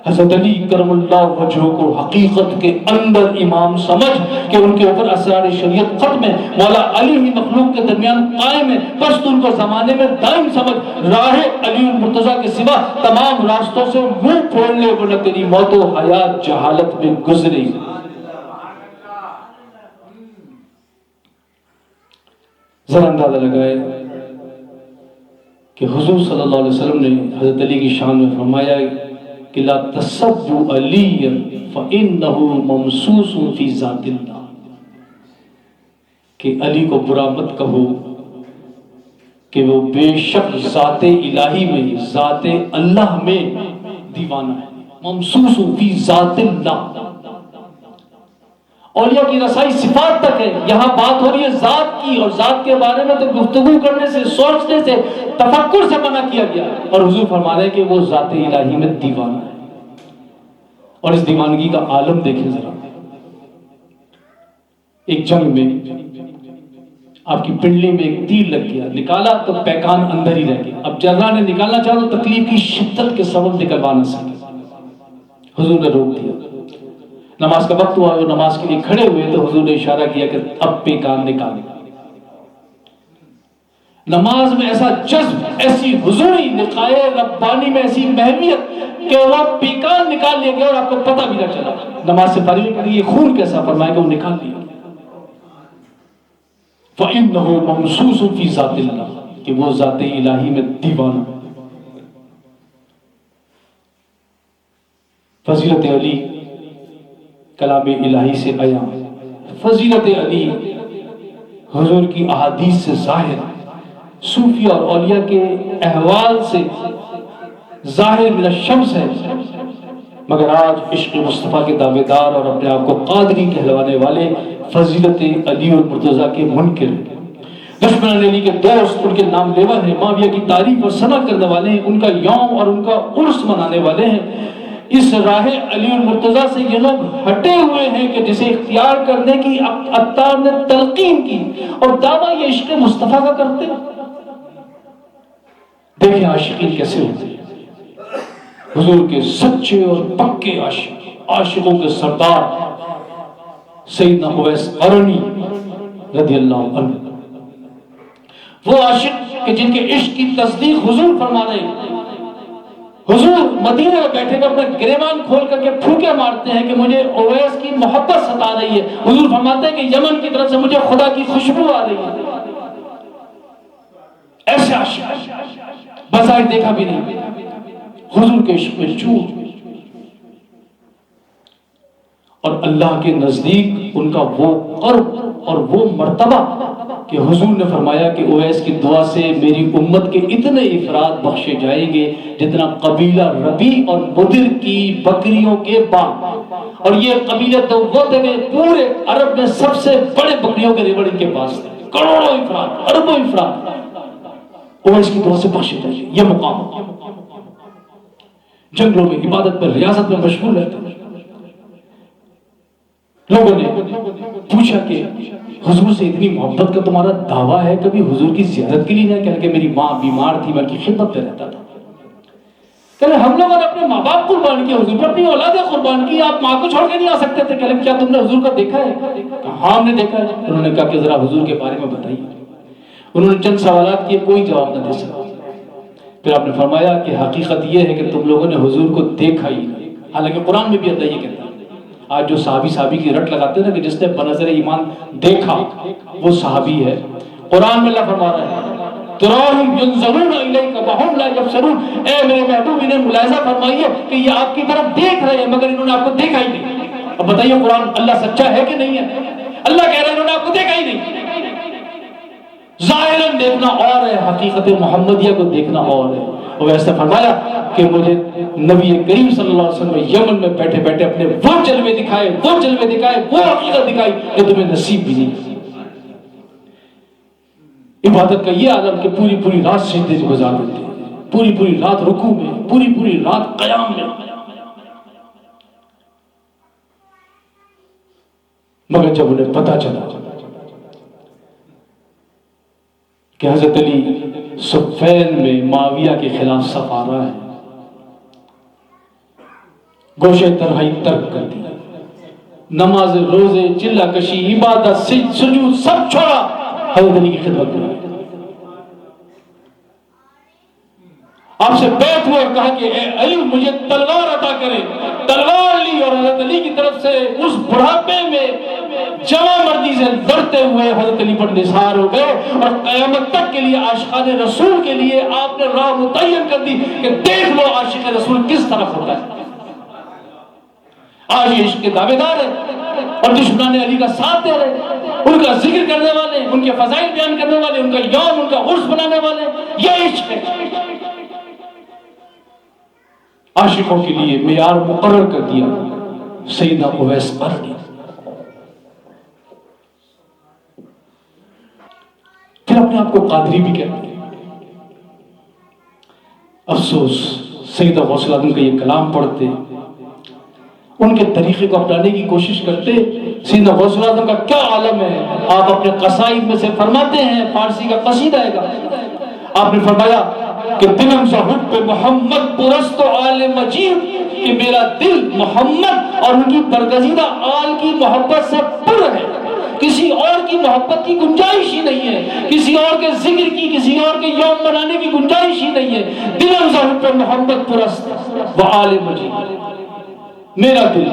S1: حضرت علی کرم اللہ وجہہ کو حقیقت کے اندر امام سمجھ کہ ان کے اوپر اسرار شریعت ختم ہے، مولا علی ہی مخلوق کے درمیان قائم ہے، بس تو ان کو زمانے میں دائم سمجھ۔ راہ علی المرتضیٰ کے سوا تمام راستوں سے منہ پھیر لے ورنہ تیری موت و حیات جہالت میں گزرے۔ ذرا اندازہ لگائے کہ حضور صلی اللہ علیہ وسلم نے حضرت علی کی شان میں فرمایا کہ لا تسبوا علیًا فإنہ ممسوس فی ذات اللہ، کہ علی کو برا مت کہو کہ وہ بے شک ذات الہی میں، ذات اللہ میں دیوانہ ہے۔ ممسوس فی ذات اللہ، اولیاء کی رسائی صفات تک ہے، یہاں بات ہو رہی ہے ذات کی، اور ذات کے بارے میں تو گفتگو کرنے سے، سوچنے سے، تفکر سے منع کیا گیا، اور حضور فرما رہے ہیں کہ وہ ذات الہی میں دیوانہ ہے۔ اور اس دیوانگی کا عالم دیکھیں ذرا۔ ایک جنگ میں آپ کی پنڈلی میں ایک تیر لگ گیا، نکالا تو پیکان اندر ہی رہ گیا۔ اب جرنیل نے نکالنا چاہا تو تکلیف کی شدت کے سبب نکلوا نہ سکے، حضور نے روک دیا۔ نماز کا وقت ہوا، وہ نماز کے لیے کھڑے ہوئے تو حضور نے اشارہ کیا کہ اب پیکان نکالے۔ نماز میں ایسا جذب، ایسی حضوری، لقائے ربانی میں ایسی محمیت کہ وہ پیکان نکال لیا گیا اور آپ کو پتہ بھی نہ چلا۔ نماز سے فارغ ہونے کے لیے یہ خون کیسا؟ فرمایا کہ وہ نکال لیا۔ فَإِنَّهُ مَمْسُوسٌ فِي ذَاتِ اللَّهِ، کہ وہ ذات الہی میں دیوانہ۔ فضیلت علی کلام الہی سے عیاں، فضیلت علی حضور کی احادیث سے ظاہر، صوفیہ اور اولیاء کے احوال سے ظاہر من الشمس ہے، مگر آج عشق مصطفیٰ کے دعوے دار اور اپنے آپ کو قادری کہلوانے والے فضیلت علی المرتضیٰ کے منکر، دشمن علی کے دوست، ان کے نام لیوا ہیں، معاویہ کی تعریف اور ثنا کرنے والے ہیں، ان کا یوم اور ان کا عرس منانے والے ہیں۔ اس راہ علی المرتضیٰ سے یہ لوگ ہٹے ہوئے ہیں کہ جسے اختیار کرنے کی عطار نے تلقین کی، اور دعویٰ یہ عشق مصطفیٰ کا کرتے ہیں۔ دیکھیں عاشقین کیسے ہوتے ہیں، حضور کے سچے اور پکے عاشق، عاشقوں کے سردار سیدنا اویس قرنی رضی اللہ عنہ، وہ عاشق کہ جن کے عشق کی تصدیق حضور فرما رہے ہیں. حضور مدینے میں بیٹھے ہوئے اپنا گریبان کھول کر کے پھونکے مارتے ہیں کہ مجھے اویس کی محبت ستا رہی ہے. حضور فرماتے ہیں کہ یمن کی طرف سے مجھے خدا کی خوشبو آ رہی ہے. ایسے عاشق بظاہر دیکھا بھی نہیں، حضور کے عشق میں چور. اور اللہ کے نزدیک ان کا وہ قرب اور وہ مرتبہ کہ حضور نے فرمایا کہ اویس کی دعا سے میری امت کے اتنے افراد بخشے جائیں گے جتنا قبیلہ ربی اور مدر کی بکریوں کے باغ. اور یہ قبیلے تو وہ تھے کہ پورے عرب میں سب سے بڑے بکریوں کے ریوڑ ان کے پاس تھے. کروڑوں افراد، اربوں افراد اویس کی دعا سے بخشے جائیں گے. یہ مقام جنگلوں میں عبادت میں ریاضت میں مشغول رہتے ہیں. لوگوں نے پوچھا کہ حضور سے اتنی محبت کا تمہارا دعویٰ ہے، کبھی حضور کی زیارت کے لیے نہ کہہ کہ میری ماں بیمار تھی میں کی خدمت میں رہتا تھا. کہ ہم لوگوں نے اپنے ماں باپ قربان کیا، حضور نے اپنی اولادیں قربان کی، آپ ماں کو چھوڑ کے نہیں آ سکتے تھے. کہ کیا تم نے حضور کو دیکھا ہے؟ ہاں ہم نے دیکھا ہے. انہوں نے کہا کہ ذرا حضور کے بارے میں بتائیے. انہوں نے چند سوالات کیے، کوئی جواب نہ دے سکا. پھر آپ نے فرمایا کہ حقیقت یہ ہے کہ تم لوگوں نے حضور کو دیکھا ہی نہیں. حالانکہ قرآن میں بھی اللہ یہ کہتا ہے. آج جو صحابی کی رٹ لگاتے ہیں نا کہ جس نے بنظر ایمان دیکھا وہ صحابی ہے. قرآن میں اللہ فرما رہا ہے تراہم ینظرون الیک وہم لا یبصرون. اے میرے محبوب انہیں ملاحظہ فرمائیے کہ یہ آپ کی طرف دیکھ رہے ہیں مگر انہوں نے آپ کو دیکھا ہی نہیں. اب بتائیے قرآن اللہ سچا ہے کہ نہیں ہے؟ اللہ کہہ رہے ہیں انہوں نے آپ کو دیکھا ہی نہیں. ظاہراً دیکھنا اور ہے، حقیقت محمدیہ کو دیکھنا اور ہے. اور ایسا فرمایا کہ مجھے نبی کریم صلی اللہ علیہ وسلم یمن میں بیٹھے بیٹھے اپنے وہ جلوے دکھائے، وہ حقیقت دکھائی کہ تمہیں نصیب بھی نہیں. عبادت کا یہ عالم کہ پوری پوری رات سجدے سے گزار دیتے ہیں، پوری پوری رات رکوع میں، پوری پوری رات قیام میں. مگر جب انہیں پتا چلا کہ حضرت علی صفین میں معاویہ کے خلاف صف آ رہا ہے، گوشے تنہائی ترک کر دی، نماز روزے چلہ کشی عبادت سجود سب چھوڑا، حضرت علی کی خدمت میں آپ سے بیعت ہوئے اور کہا کہ اے علی مجھے تلوار عطا کرے. تلوار لی اور حضرت علی کی طرف سے اس بڑھاپے میں جمع مردی سے لڑتے ہوئے حضرت علی پر نثار ہو گئے. اور قیامت تک کے لیے عاشقان رسول کے لیے آپ نے راہ متعین کر دی کہ دیکھ لو عاشق رسول کس طرف ہوتا ہے. آج یہ عشق کے دعوے دار ہیں اور دشمنان علی کا ساتھ دے رہے، ان کا ذکر کرنے والے، ان کے فضائل بیان کرنے والے، ان کا یوم، ان کا عرس بنانے والے. یہ عشق ہے. عاشقوں کے لیے معیار مقرر کر دیا سیدنا اویس قرنی. پھر اپنے آپ کو قادری بھی کہتے ہیں. افسوس سیدنا غوث اعظم کا یہ کلام پڑھتے، ان کے طریقے کو اپنانے کی کوشش کرتے. سیدنا غوث اعظم کا کیا عالم ہے. آپ اپنے قصائد میں سے فرماتے ہیں، فارسی کا قصیدہ ہے گا، آپ نے فرمایا کہ دلم ظہر پہ محمد پرست و آل مجید، کہ میرا دل محمد اور ان کی برگزیدہ آل کی محبت سے پر ہے. کسی اور کی محبت کی گنجائش ہی نہیں ہے، کسی اور کے ذکر کی، کسی اور کے یوم منانے کی گنجائش ہی نہیں ہے. دلم ظہر پہ محمد پرست و آل مجید، میرا دل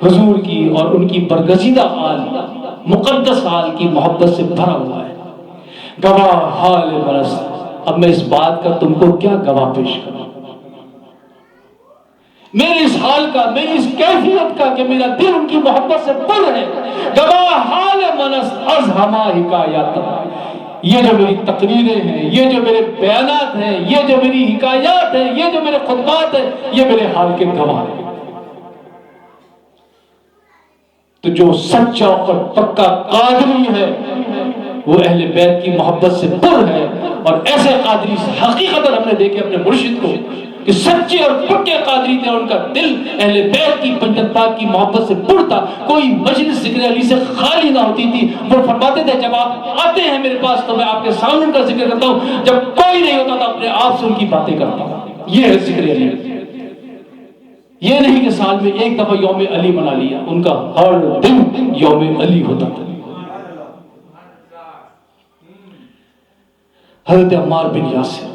S1: حضور کی اور ان کی برگزیدہ آل، مقدس آل کی محبت سے بھرا ہوا ہے. گواہ حال برست. اب میں اس بات کا تم کو کیا گواہ پیش کروں، میرے اس حال کا، میری اس کیفیت کا کہ میرا دل ان کی محبت سے پر ہے. گواہ حال منست از ہما حکایات. یہ جو میری تقریریں ہیں، یہ جو میرے بیانات ہیں، یہ جو میری حکایات ہیں، یہ جو میرے خطبات ہیں، یہ میرے حال کے گواہ ہیں. تو جو سچا اور پکا قادری ہے وہ اہل بیت کی محبت سے پر ہے. اور ایسے قادری سے حقیقت ہم نے دیکھے اپنے مرشد کو کہ سچے اور پکے قادری تھے، ان کا دل اہل بیت کی پنجت پاک کی محبت سے پر تھا. کوئی مجلس ذکر علی سے خالی نہ ہوتی تھی. وہ فرماتے تھے جب آپ آتے ہیں میرے پاس تو میں آپ کے سامنے ان کا ذکر کرتا ہوں، جب کوئی نہیں ہوتا تو اپنے آپ سے ان کی باتیں کرتا ہوں. یہ ہے ذکر علی. یہ نہیں کہ سال میں ایک دفعہ یوم علی منا لیا، ان کا ہر دن یوم علی ہوتا تھا. حضرت عمار بن یاسر،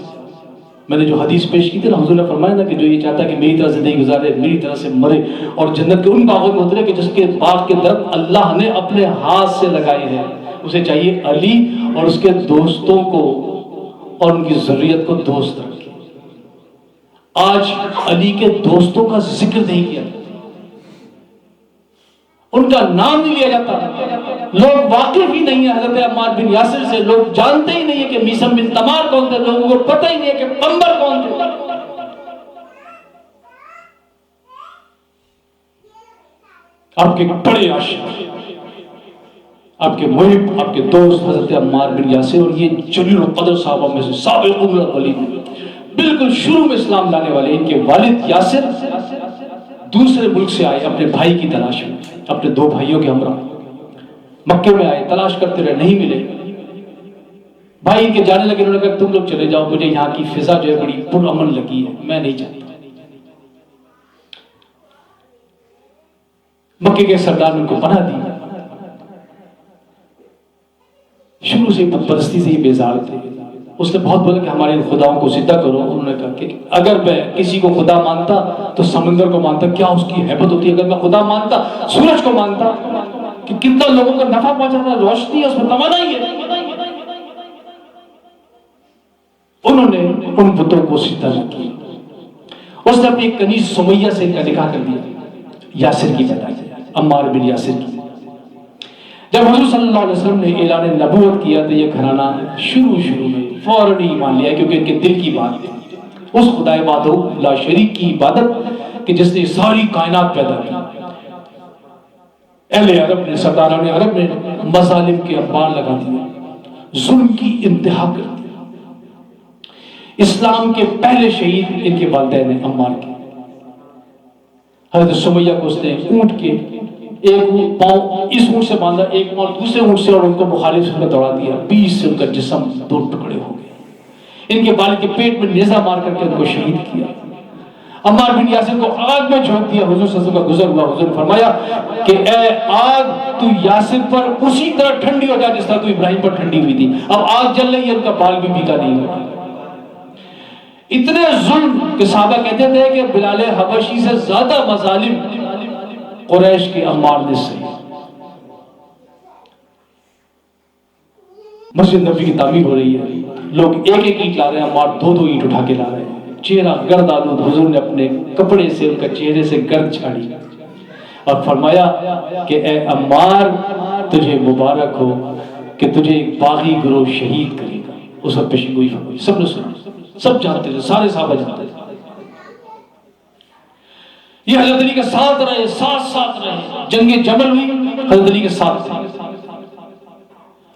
S1: میں نے جو حدیث پیش کی تھی نا، حضور نے فرمایا نا کہ جو یہ چاہتا ہے کہ میری طرح زندگی گزارے، میری طرح سے مرے اور جنت کے ان باغوں میں اترے کہ جس کے باغ کے درخت اللہ نے اپنے ہاتھ سے لگائے ہیں، اسے چاہیے علی اور اس کے دوستوں کو اور ان کی ذریت کو دوست رکھے۔ آج علی کے دوستوں کا ذکر نہیں کیا، ان کا نام نہیں لیا جاتا، لوگ واقف ہی نہیں ہے حضرت عمار بن یاسر سے، لوگ جانتے ہی نہیں ہے کہ میثم بن تمار کون تھے، لوگوں کو پتہ ہی نہیں ہے کہ پیغمبر کون تھے۔ آپ کے بڑے عاشق، آپ کے محب، آپ کے دوست حضرت عمار بن یاسر، اور یہ جلیل القدر صحابہ میں سے سابقون الاولین، بالکل شروع میں اسلام لانے والے۔ ان کے والد یاسر دوسرے ملک سے آئے اپنے بھائی کی تلاش میں، اپنے دو بھائیوں کے ہمراہ مکے میں آئے، تلاش کرتے رہے، نہیں ملے۔ بھائی کے جانے لگے، انہوں نے کہا تم لوگ چلے جاؤ، مجھے یہاں کی فضا جو ہے بڑی پرامن لگی ہے، میں نہیں چاہتا۔ مکے کے سردار نے ان کو پناہ دی، شروع سے بت پرستی سے ہی بیزار تھے۔ اس نے بہت بولا کہ ہمارے خداؤں کو زندہ کرو۔ انہوں نے کہا کہ اگر میں کسی کو خدا مانتا تو سمندر کو مانتا، کیا اس کی ہیبت ہوتی ہے، اگر میں خدا مانتا سورج کو مانتا کہ کتنا لوگوں کو نفع پہنچاتا، روشنی ہے اس میں توانائی ہے۔ انہوں نے ان بتوں کو سجدہ نہ کیا۔ اس نے اپنی کنیز سمیہ سے ان کا نکاح کر دیا، یاسر کی پیدائش، عمار بن یاسر کی۔ جب حضور صلی اللہ علیہ وسلم نے اعلان نبوت کیا تو یہ گھرانہ شروع میں فوراً ایمان لیا، کیونکہ ان کے دل کی بات تھی اس خدا وحدہ لا شریک کی عبادت کہ جس نے ساری کائنات پیدا کی۔ اہل عرب نے، سرداران عرب نے مظالم کے انبار لگا دیے، ظلم کی انتہا کر دی۔ اسلام کے پہلے شہید ان کے والدین عمار کے، حضرت سمیہ کو اس نے اونٹ کے ایک پاؤں اس اونٹ سے باندھا، ایک پاؤں دوسرے اونٹ سے، اور ان کو مخالف سے دوڑا دیا، 20 سے ان کا جسم دو ٹکڑے ہو گئے۔ ان کے والد کے پیٹ میں نیزہ مار کر کے ان کو شہید کیا۔ عمار بن یاسر کو آگ میں جھونک دیا۔ حضور صلی اللہ علیہ وسلم کا گزر ہوا، حضور نے فرمایا کہ اے آگ تو یاسر پر اسی طرح ٹھنڈی ہو جائے جس طرح تو ابراہیم پر ٹھنڈی ہوئی تھی۔ اب آگ جل رہی ہے، ان کا بال بھی بھیگا نہیں ہوا۔ اتنے ظلم کہ صحابہ کہتے تھے کہ بلال حبشی سے زیادہ مظالم قریش کے عمار نے سہی۔ مسجد نبی کی تعمیر ہو رہی ہے، لوگ ایک ایک اینٹ لا رہے ہیں، عمار دو دو اینٹ اٹھا کے لا رہے ہیں، چہرہ گرد آلود۔ حضور نے اپنے کپڑے سے ان کا چہرے سے گرد چھاڑی اور فرمایا کہ اے عمار تجھے مبارک ہو کہ تجھے ایک باغی گروہ شہید کرے گا۔ اس وقت پیشن گوئی فرمائی، سب نے سنا، سب جانتے تھے، سارے صحابہ جانتے تھے۔ یہ حضرت علی کے ساتھ رہے، ساتھ رہے، جنگ جمل ہوئی، حضرت علی کے ساتھ تھے۔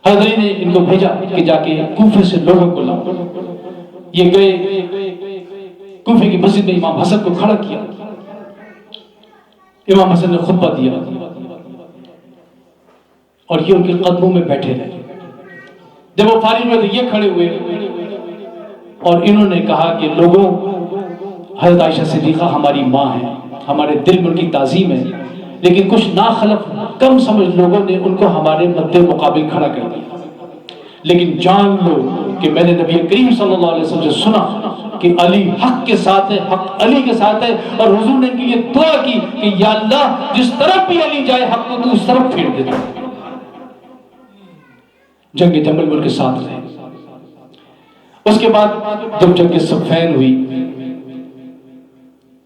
S1: حضرت علی نے ان کو بھیجا کہ جا کے کوفے سے لوگوں کو لاؤ۔ یہ گئے کوفے کی مسجد میں، امام حسن کو کھڑا کیا، امام حسن نے خطبہ دیا اور یہ ان کے قدموں میں بیٹھے رہے۔ جب وہ فارغ ہوئے تو یہ کھڑے ہوئے اور انہوں نے کہا کہ لوگوں، حضرت عائشہ صدیقہ ہماری ماں ہے، ہمارے دل میں ان کی تعظیم ہے، لیکن کچھ ناخلف کم سمجھ لوگوں نے ان کو ہمارے مد مقابل کھڑا کر دیا۔ لیکن جان لو کہ میں نے نبی کریم صلی اللہ علیہ وسلم سے سنا کہ علی حق کے ساتھ ہے، حق علی کے ساتھ ہے، اور حضور نے ان کے لیے دعا کی کہ یا اللہ جس طرف بھی علی جائے حق کو تو اس طرف پھیر دیتا۔ جنگ جمل میں ان کے ساتھ رہے۔ اس کے بعد جب جنگ صفین ہوئی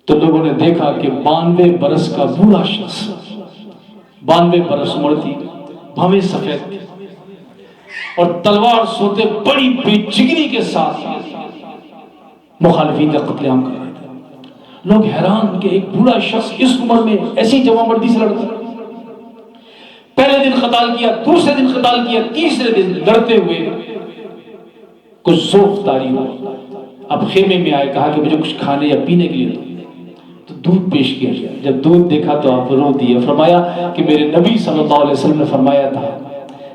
S1: تو لوگوں نے دیکھا کہ 92 برس کا بوڑھا شخص، 92 برس عمر تھی، بھویں سفید تھی اور تلوار سوتے بڑی بے جگری کے ساتھ مخالفین کا قتل عام کر رہے تھے۔ لوگ حیران کہ ایک بوڑھا شخص اس عمر میں ایسی جوان مردی سے لڑتا۔ پہلے دن قتال کیا، دوسرے دن قتال کیا، تیسرے دن لڑتے ہوئے کچھ ذوق طاری ہوا۔ اب خیمے میں آئے، کہا کہ مجھے کچھ کھانے یا پینے کے لیے تو دودھ پیش کیا گیا۔ جب دودھ دیکھا تو آپ رو دیے، فرمایا کہ میرے نبی صلی اللہ علیہ وسلم نے فرمایا تھا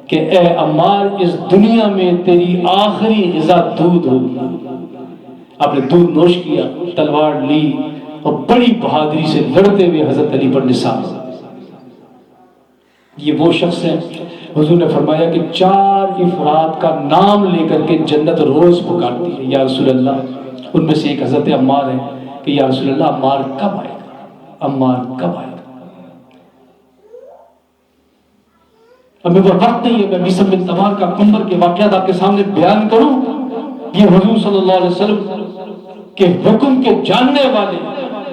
S1: کہ اے عمار اس دنیا میں تیری آخری غذا دودھ ہوگی۔ آپ نے دودھ نوش کیا، تلوار لی اور بڑی بہادری سے لڑتے ہوئے حضرت علی پر نثار۔ یہ وہ شخص ہیں، حضور نے فرمایا کہ 4 افراد کا نام لے کر کے جنت روز پکارتی ہے یا رسول اللہ۔ ان میں سے ایک حضرت عمار ہے کہ یا رسول اللہ عمار کب آئے گا، عمار کب آئے گا؟ اب میرے پاس وقت نہیں ہے میں بسم بن تمار کا عمر کے واقعات آپ کے سامنے بیان کروں۔ یہ حضور صلی اللہ علیہ وسلم کے حکم کے جاننے والے،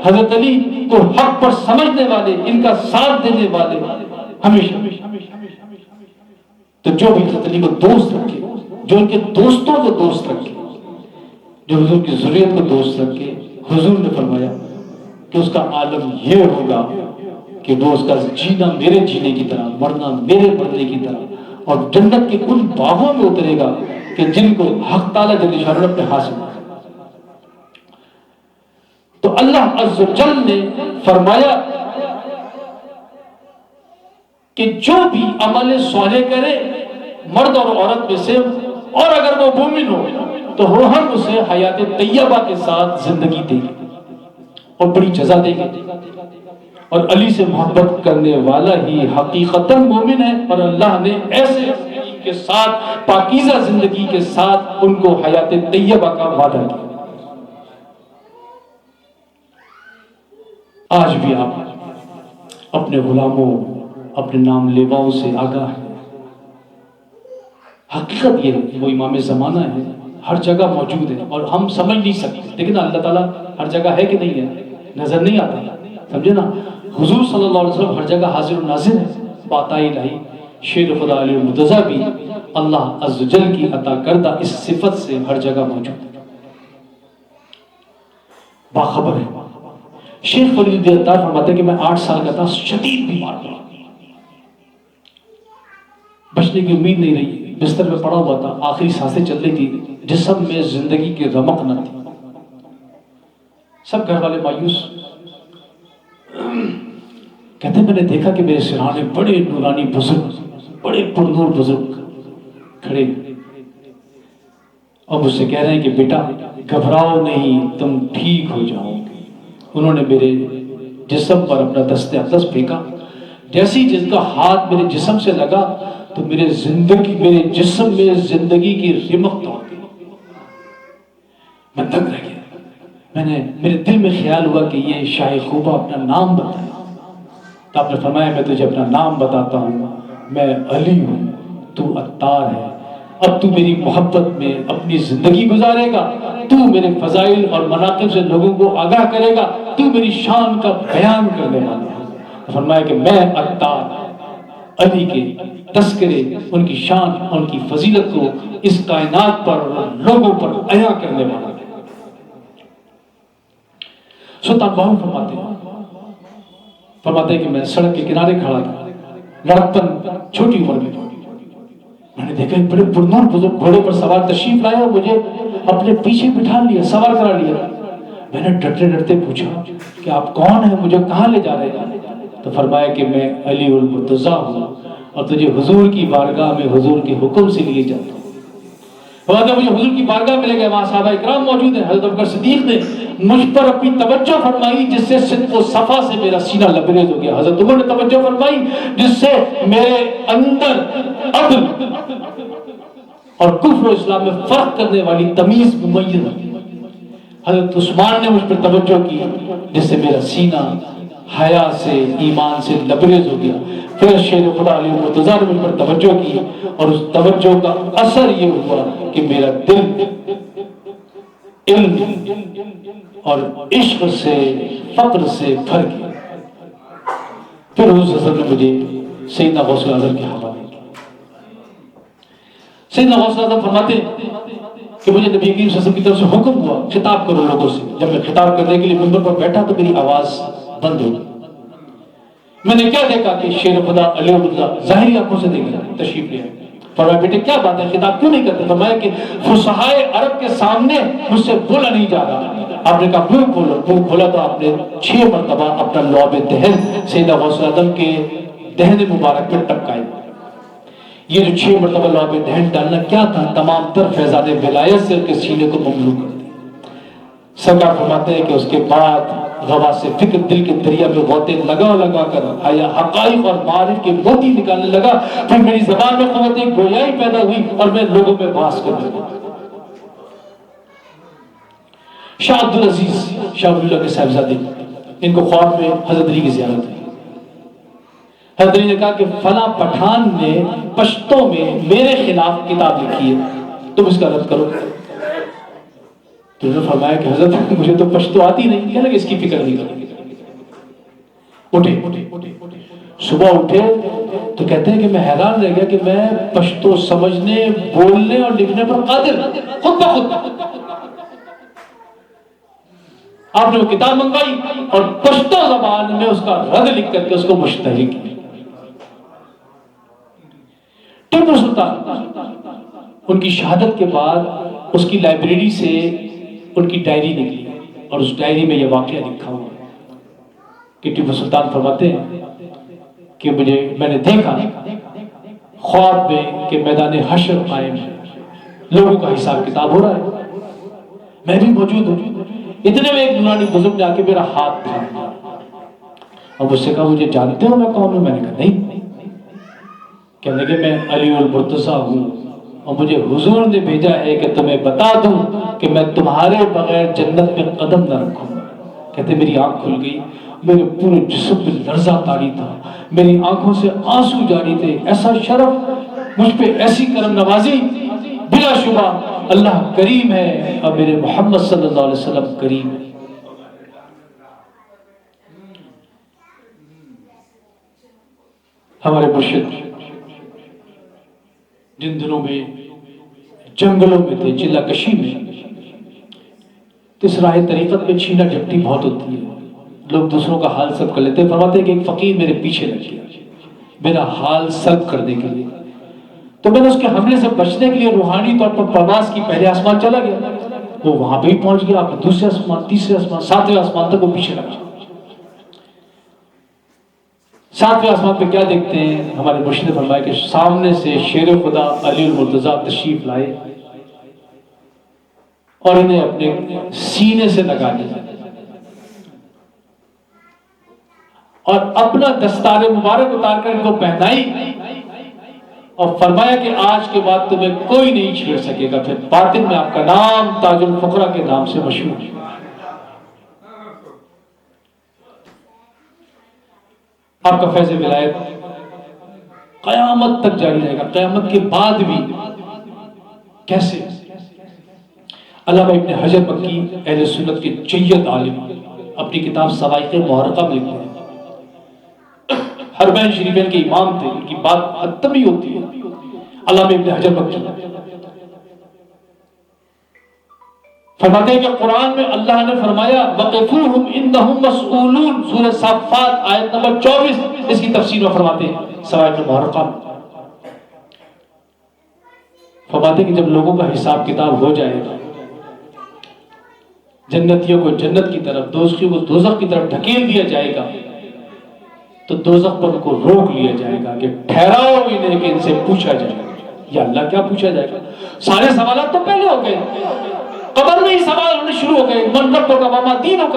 S1: حضرت علی کو حق پر سمجھنے والے، ان کا ساتھ دینے والے، ہمیشہ تو جو بھی حضرت علی کو دوست رکھے، جو ان کے دوستوں کو دوست رکھے، جو حضور کی ذریت کو دوست رکھے، حضور نے فرمایا کہ اس کا عالم یہ ہوگا کہ وہ اس کا جینا میرے جینے کی طرح، مرنا میرے مرنے کی طرح، اور جنت کے ان باغوں میں اترے گا کہ جن کو حق تعالیٰ جل شانہ اپنے حاصل ہے۔ تو اللہ عز و جل نے فرمایا کہ جو بھی عمل صالح کرے مرد اور عورت میں سے، اور اگر وہ مومن ہو تو ہم اسے حیات طیبہ کے ساتھ زندگی دیں گے اور بڑی جزا دیں گے۔ اور علی سے محبت کرنے والا ہی حقیقتاً مومن ہے، اور اللہ نے ایسے کے ساتھ پاکیزہ زندگی کے ساتھ ان کو حیات طیبہ کا وعدہ کیا۔ آج بھی آپ اپنے غلاموں، اپنے نام لیواؤں سے آگاہ ہیں۔ حقیقت یہ ہے وہ امام زمانہ ہے، ہر جگہ موجود ہے اور ہم سمجھ نہیں سکتے، لیکن اللہ تعالیٰ ہر جگہ ہے کہ نہیں ہے، نظر نہیں آتا، سمجھے نا۔ حضور صلی اللہ علیہ وسلم ہر جگہ حاضر و ناظر ہے، باتاں الہی شیر خدا علی المرتضیٰ بھی اللہ عز و جل کی عطا کردہ اس صفت سے ہر جگہ موجود ہے، باخبر ہے۔ شیخ فرید الدین فرماتے ہیں کہ میں 8 سال کا تھا، شدید بیمار تھا، بچنے کی امید نہیں رہی، بستر میں پڑا ہوا تھا، آخری سانسیں چل رہی تھی، جسم میں زندگی کی رمق نہ تھی، سب گھر والے مایوس۔ کہتے ہیں میں نے دیکھا کہ میرے سرانے بڑے نورانی بزرگ، بڑے پرنور بزرگ کھڑے، اور مجھ سے کہہ رہے ہیں کہ بیٹا گھبراؤ نہیں، تم ٹھیک ہو جاؤ گے۔ انہوں نے میرے جسم پر اپنا دست اقدس پھینکا، جیسی جن کا ہاتھ میرے جسم سے لگا تو میرے جسم میں زندگی کی رمق توڑ گئی، میں دنگ رہ گیا۔ میرے دل میں خیال ہوا کہ یہ شاہ خوبہ اپنا نام بتائے، تو آپ نے فرمایا میں تجھے اپنا نام بتاتا ہوں، میں علی ہوں، تو عطار ہے، اب تو میری محبت میں اپنی زندگی گزارے گا، تو میرے فضائل اور مناقب سے لوگوں کو آگاہ کرے گا، تو میری شان کا بیان کرنے والا ہے۔ فرمایا کہ میں عطار علی کے تذکرے، ان کی شان، ان کی فضیلت کو اس کائنات پر لوگوں پر عیاں کرنے والا ہے۔ سلطان باہو فرماتے ہیں کہ میں سڑک کے کنارے کھڑا تھا، لڑکپن چھوٹی عمر میں تھا، میں نے دیکھا ایک بڑے پرنور بزرگ گھوڑے پر سوار تشریف لائے اور مجھے اپنے پیچھے بٹھا لیا، سوار کرا لیا۔ میں نے ڈرتے ڈرتے پوچھا کہ آپ کون ہیں، مجھے کہاں لے جا رہے ہیں؟ تو فرمایا کہ میں علی المرتضیٰ ہوں اور تجھے حضور کی بارگاہ میں حضور کے حکم سے لیے جاتا ہوں۔ مجھے حضور کی بارگاہ میں لے گئے، وہاں صحابہ اکرام موجود ہیں، حضرت ابوبکر صدیق نے مجھ پر اپنی توجہ فرمائی جس سے صدق و صفا سے میرا سینہ لبریز ہو گیا، حضرت عمر نے توجہ فرمائی جس سے میرے اندر عدل اور کفر و اسلام میں فرق کرنے والی تمیز ممیز ہوئی، حضرت عثمان نے مجھ پر توجہ کی جس سے میرا سینہ حیا سے، ایمان سے لبریز ہو گیا، پھر شیر خدا علی المرتضیٰ نے مجھ پر توجہ کی اور اس توجہ کا اثر یہ ہوا کہ میرا دل علم اور عشق سے، فقر سے بھر گیا۔ پھر حضور صلی اللہ علیہ وسلم نے مجھے سیدنا غوث اعظم کے حوالے کیا۔ سیدنا غوث اعظم فرماتے کہ مجھے نبی کریم صلی اللہ علیہ وسلم کی طرف سے حکم ہوا خطاب کرو لوگوں سے۔ جب میں خطاب کرنے کے لیے منبر پر بیٹھا تو میری آواز بند ہو گئی۔ میں نے کیا دیکھا کہ شیر خدا علی المرتضیٰ ظاہری آنکھوں سے دیکھ رہا تشریف لے آئے۔ فرمایا بیٹے کیا بات ہے، خطاب کیوں نہیں کرتے؟ فرمایا کہ فصحائے عرب کے سامنے مجھ سے بولا نہیں جا رہا۔ آپ نے کہا منہ کھولو، منہ کھولا تو آپ نے 6 مرتبہ اپنا لعاب دہن سیدنا غوث اعظم کے دہن مبارک میں ٹپکائے۔ یہ جو 6 مرتبہ لعاب دہن ڈالنا کیا تھا؟ تمام تر فیضان ولایت سے ان کے سینے کو مملو کر دیا۔ سرکار فرماتے ہیں کہ اس کے بعد غوا سے فکر دل کے دریا میں غوطے لگا لگا کر حقائق اور معارف کے موتی نکالنے لگا. پھر میری زبان میں قوت گویائی پیدا ہوئی اور میں لوگوں میں بحث کرنے لگا. شاہ عبدالعزیز شاہ ولی اللہ کے صاحبزادے، ان کو خواب میں حضرت علی کی زیارت ہوئی. حضرت علی نے کہا کہ فلاں پٹھان نے پشتوں میں میرے خلاف کتاب لکھی ہے، تم اس کا رد کرو. تو انہوں نے فرمایا کہ حضرت مجھے تو پشتو آتی نہیں. کہنے لگے اس کی فکر نہیں کرو. اٹھے صبح اٹھے تو کہتے ہیں کہ میں حیران رہ گیا کہ میں پشتو سمجھنے، بولنے اور لکھنے پر قادر خود بخود. آپ نے وہ کتاب منگوائی اور پشتو زبان میں اس کا رد لکھ کر کے اس کو مشتہر کیا. ٹیپو سلطان ان کی شہادت کے بعد اس کی لائبریری سے ان کی ڈائری نکلی اور اس ڈائری میں یہ واقعہ لکھا ہوا کہ ٹیپو سلطان فرماتے ہیں کہ میں نے دیکھا خواب میں کہ میدان حشر قائم ہے، لوگوں کا حساب کتاب ہو رہا ہے، میں بھی موجود ہوں. اتنے میں ایک نورانی بزرگ نے آ کے میرا ہاتھ تھاما اور مجھ سے کہا مجھے جانتے ہو میں کون ہوں؟ میں نے کہا نہیں. کہنے لگے میں علی المرتضیٰ ہوں اور مجھے حضور نے بھیجا ہے کہ تمہیں بتا دوں کہ میں تمہارے بغیر جنت میں قدم نہ رکھوں. کہتے میری آنکھ کھل گئی، میرے پورے جسم میں لرزہ طاری تھا، میری آنکھوں سے آنسو جاری تھے. ایسا شرف، مجھ پہ ایسی کرم نوازی. بلا شبہ اللہ کریم ہے اور میرے محمد صلی اللہ علیہ وسلم کریم ہے. ہمارے مرشد جن دنوں میں جنگلوں میں تھے، چلا کشی میں، تو اس راہ طریقت میں چھینا جھپٹی بہت ہوتی ہے، لوگ دوسروں کا حال سلب کر لیتے ہیں. فرماتے ہیں کہ ایک فقیر میرے پیچھے لگ گیا میرا حال سلب کرنے کے لیے، تو میں نے اس کے حملے سے بچنے کے لیے روحانی طور پر پرواز کی. پہلے آسمان چلا گیا، وہ وہاں پہ ہی پہنچ گیا، پھر دوسرے آسمان، تیسرے آسمان، ساتویں آسمان تک وہ پیچھے لگا. ساتویں آسمان پہ کیا دیکھتے ہیں؟ ہمارے مرشد نے فرمایا کہ سامنے سے شیر خدا علی المرتضیٰ تشریف لائے اور انہیں اپنے سینے سے لگا دیا اور اپنا دستار مبارک اتار کر ان کو پہنائی اور فرمایا کہ آج کے بعد تمہیں کوئی نہیں چھیڑ سکے گا. پھر باطن میں آپ کا نام تاج الفقراء کے نام سے مشہور ہے. آپ کا فیض ولایت قیامت تک جاری رہے گا، قیامت کے بعد بھی. کیسے؟ علامہ ابن حجر مکی اہل سنت کے جید عالم اپنی کتاب صواعق محرقہ میں لکھتے ہیں، حرمین شریفین کے امام تھے، ان کی بات حتمی ہوتی ہے. علامہ ابن حجر مکی فرماتے ہیں کہ قرآن میں اللہ نے فرمایا وَقِفُوهُمْ إِنَّهُمْ مَسْئُولُونَ، سورہ صافات آیت نمبر 24. اس کی تفسیر میں فرماتے ہیں صواعق محرقہ میں، فرماتے ہیں کہ جب لوگوں کا حساب کتاب ہو جائے گا، جنتیوں کو جنت کی طرف، دوزخیوں کو دوزخ کی طرف ڈھکیل دیا جائے گا، تو دوزخ پر ان کو روک لیا جائے گا کہ ٹھہراؤ انہیں کہ ان سے پوچھا جائے گا. یا اللہ کیا پوچھا جائے گا؟ سارے سوالات تو پہلے ہو گئے، قبر میں ہی سوال ہونے شروع ہو گئے. من ربک وما دینک،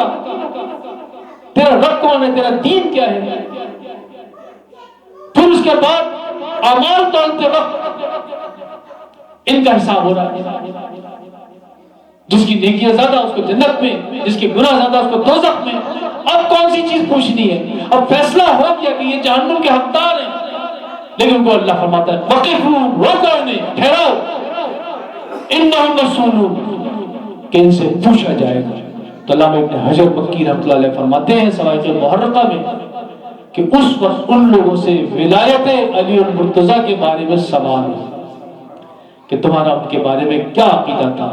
S1: تیرا رب کون ہے، تیرا دین کیا ہے. پھر اس کے بعد اعمال تولتے وقت ان کا حساب ہو رہا ہے. جس کی نیکیاں زیادہ اس کو جنت میں، جس کے گناہ زیادہ اس کو دوزخ میں. اب کون سی چیز پوچھنی ہے؟ اب فیصلہ ہو گیا کہ یہ جہنم کے حقدار ہیں، لیکن ان کو اللہ فرماتا ہے وقفوا، روکو انہیں، ٹھہراؤ، انہم مسئولون، کہ ان سے پوچھا جائے گا. تو علامہ ابن حجر مکی رحمۃ اللہ علیہ فرماتے ہیں صواعق محرقہ میں کہ اس وقت ان لوگوں سے ولایت علی المرتضیٰ کے بارے میں سوال ہے کہ تمہارا ان کے بارے میں کیا عقیدہ تھا،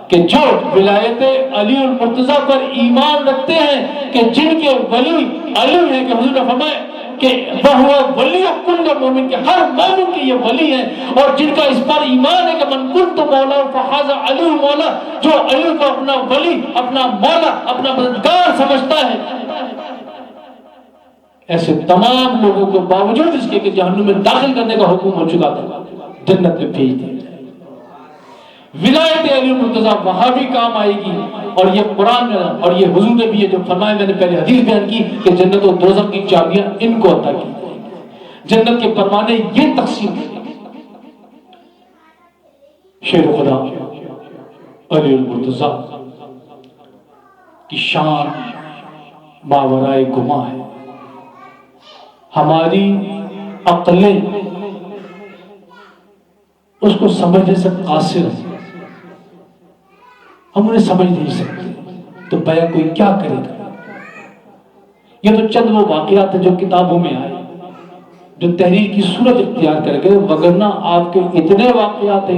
S1: کہ جو ولایت علی المرتضیٰ پر ایمان رکھتے ہیں کہ جن کے ولی علی ہیں، کہ حضور نے فرمایا کہ وہ ولی کل مومن، کے ہر مومن کے یہ ولی ہیں، اور جن کا اس پر ایمان ہے کہ من کنت مولا فہذا علی مولا، جو علی کو اپنا ولی، اپنا مولا، اپنا مددگار سمجھتا ہے. ایسے تمام لوگوں کو باوجود اس کے کہ جہنم میں داخل کرنے کا حکم ہو چکا تھا، جنت میں بھیج دیا. ولایت علی المرتضیٰ وہاں بھی کام آئے گی، اور یہ قرآن اور یہ حضور نے بھی یہ جو فرمایا، میں نے پہلے حدیث بیان کی کہ جنت و دوزخ کی چابیاں ان کو عطا کی، جنت کے پروانے یہ تقسیم کی۔ شیر خدا علی المرتضیٰ کی شان ماورائے گماں ہے، ہماری عقلیں اس کو سمجھنے سے قاصر ہیں، ہم انہیں سمجھ نہیں سکتے، تو بیان کوئی کیا کرے گا؟ یہ تو چند وہ واقعات ہیں جو کتابوں میں آئے، جو تحریر کی صورت اختیار کر گئے، وگرنہ آپ کے اتنے واقعات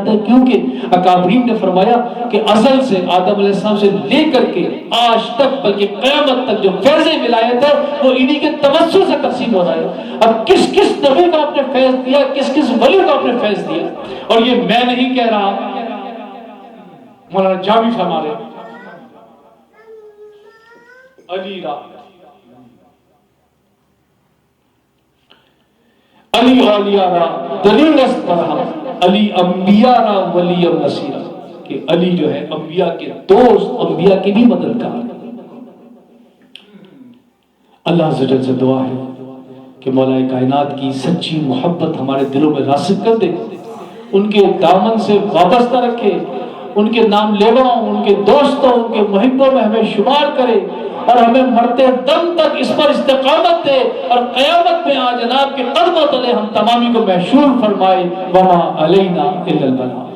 S1: ہیں کیونکہ اکابرین نے فرمایا کہ ازل سے آدم علیہ السلام سے لے کر کے آج تک بلکہ قیامت تک جو فیض ولایت ہے وہ انہی کے توسل سے تقسیم ہو رہا ہے۔ اب کس کس نبی کو آپ نے فیض دیا، کس کس ولی کو آپ نے فیض دیا، اور یہ میں نہیں کہہ رہا، مولانا جامی فرما رہے علی را علی اولیاء را دلیل است برہم، علی انبیاء را ولی نصیر، کہ علی جو ہے انبیاء کے دوست، انبیاء کے بھی مددگار۔ اللہ عز و جل سے دعا ہے کہ مولا کائنات کی سچی محبت ہمارے دلوں میں راسخ کر دے، ان کے دامن سے وابستہ رکھے، ان کے نام لیواؤں، ان کے دوستوں، ان کے محبوں میں ہمیں شمار کرے، اور ہمیں مرتے دم تک اس پر استقامت دے، اور قیامت میں آ جناب کے قدموں تلے ہم تمامی کو محشور فرمائے۔ وما علینا الا البلاغ۔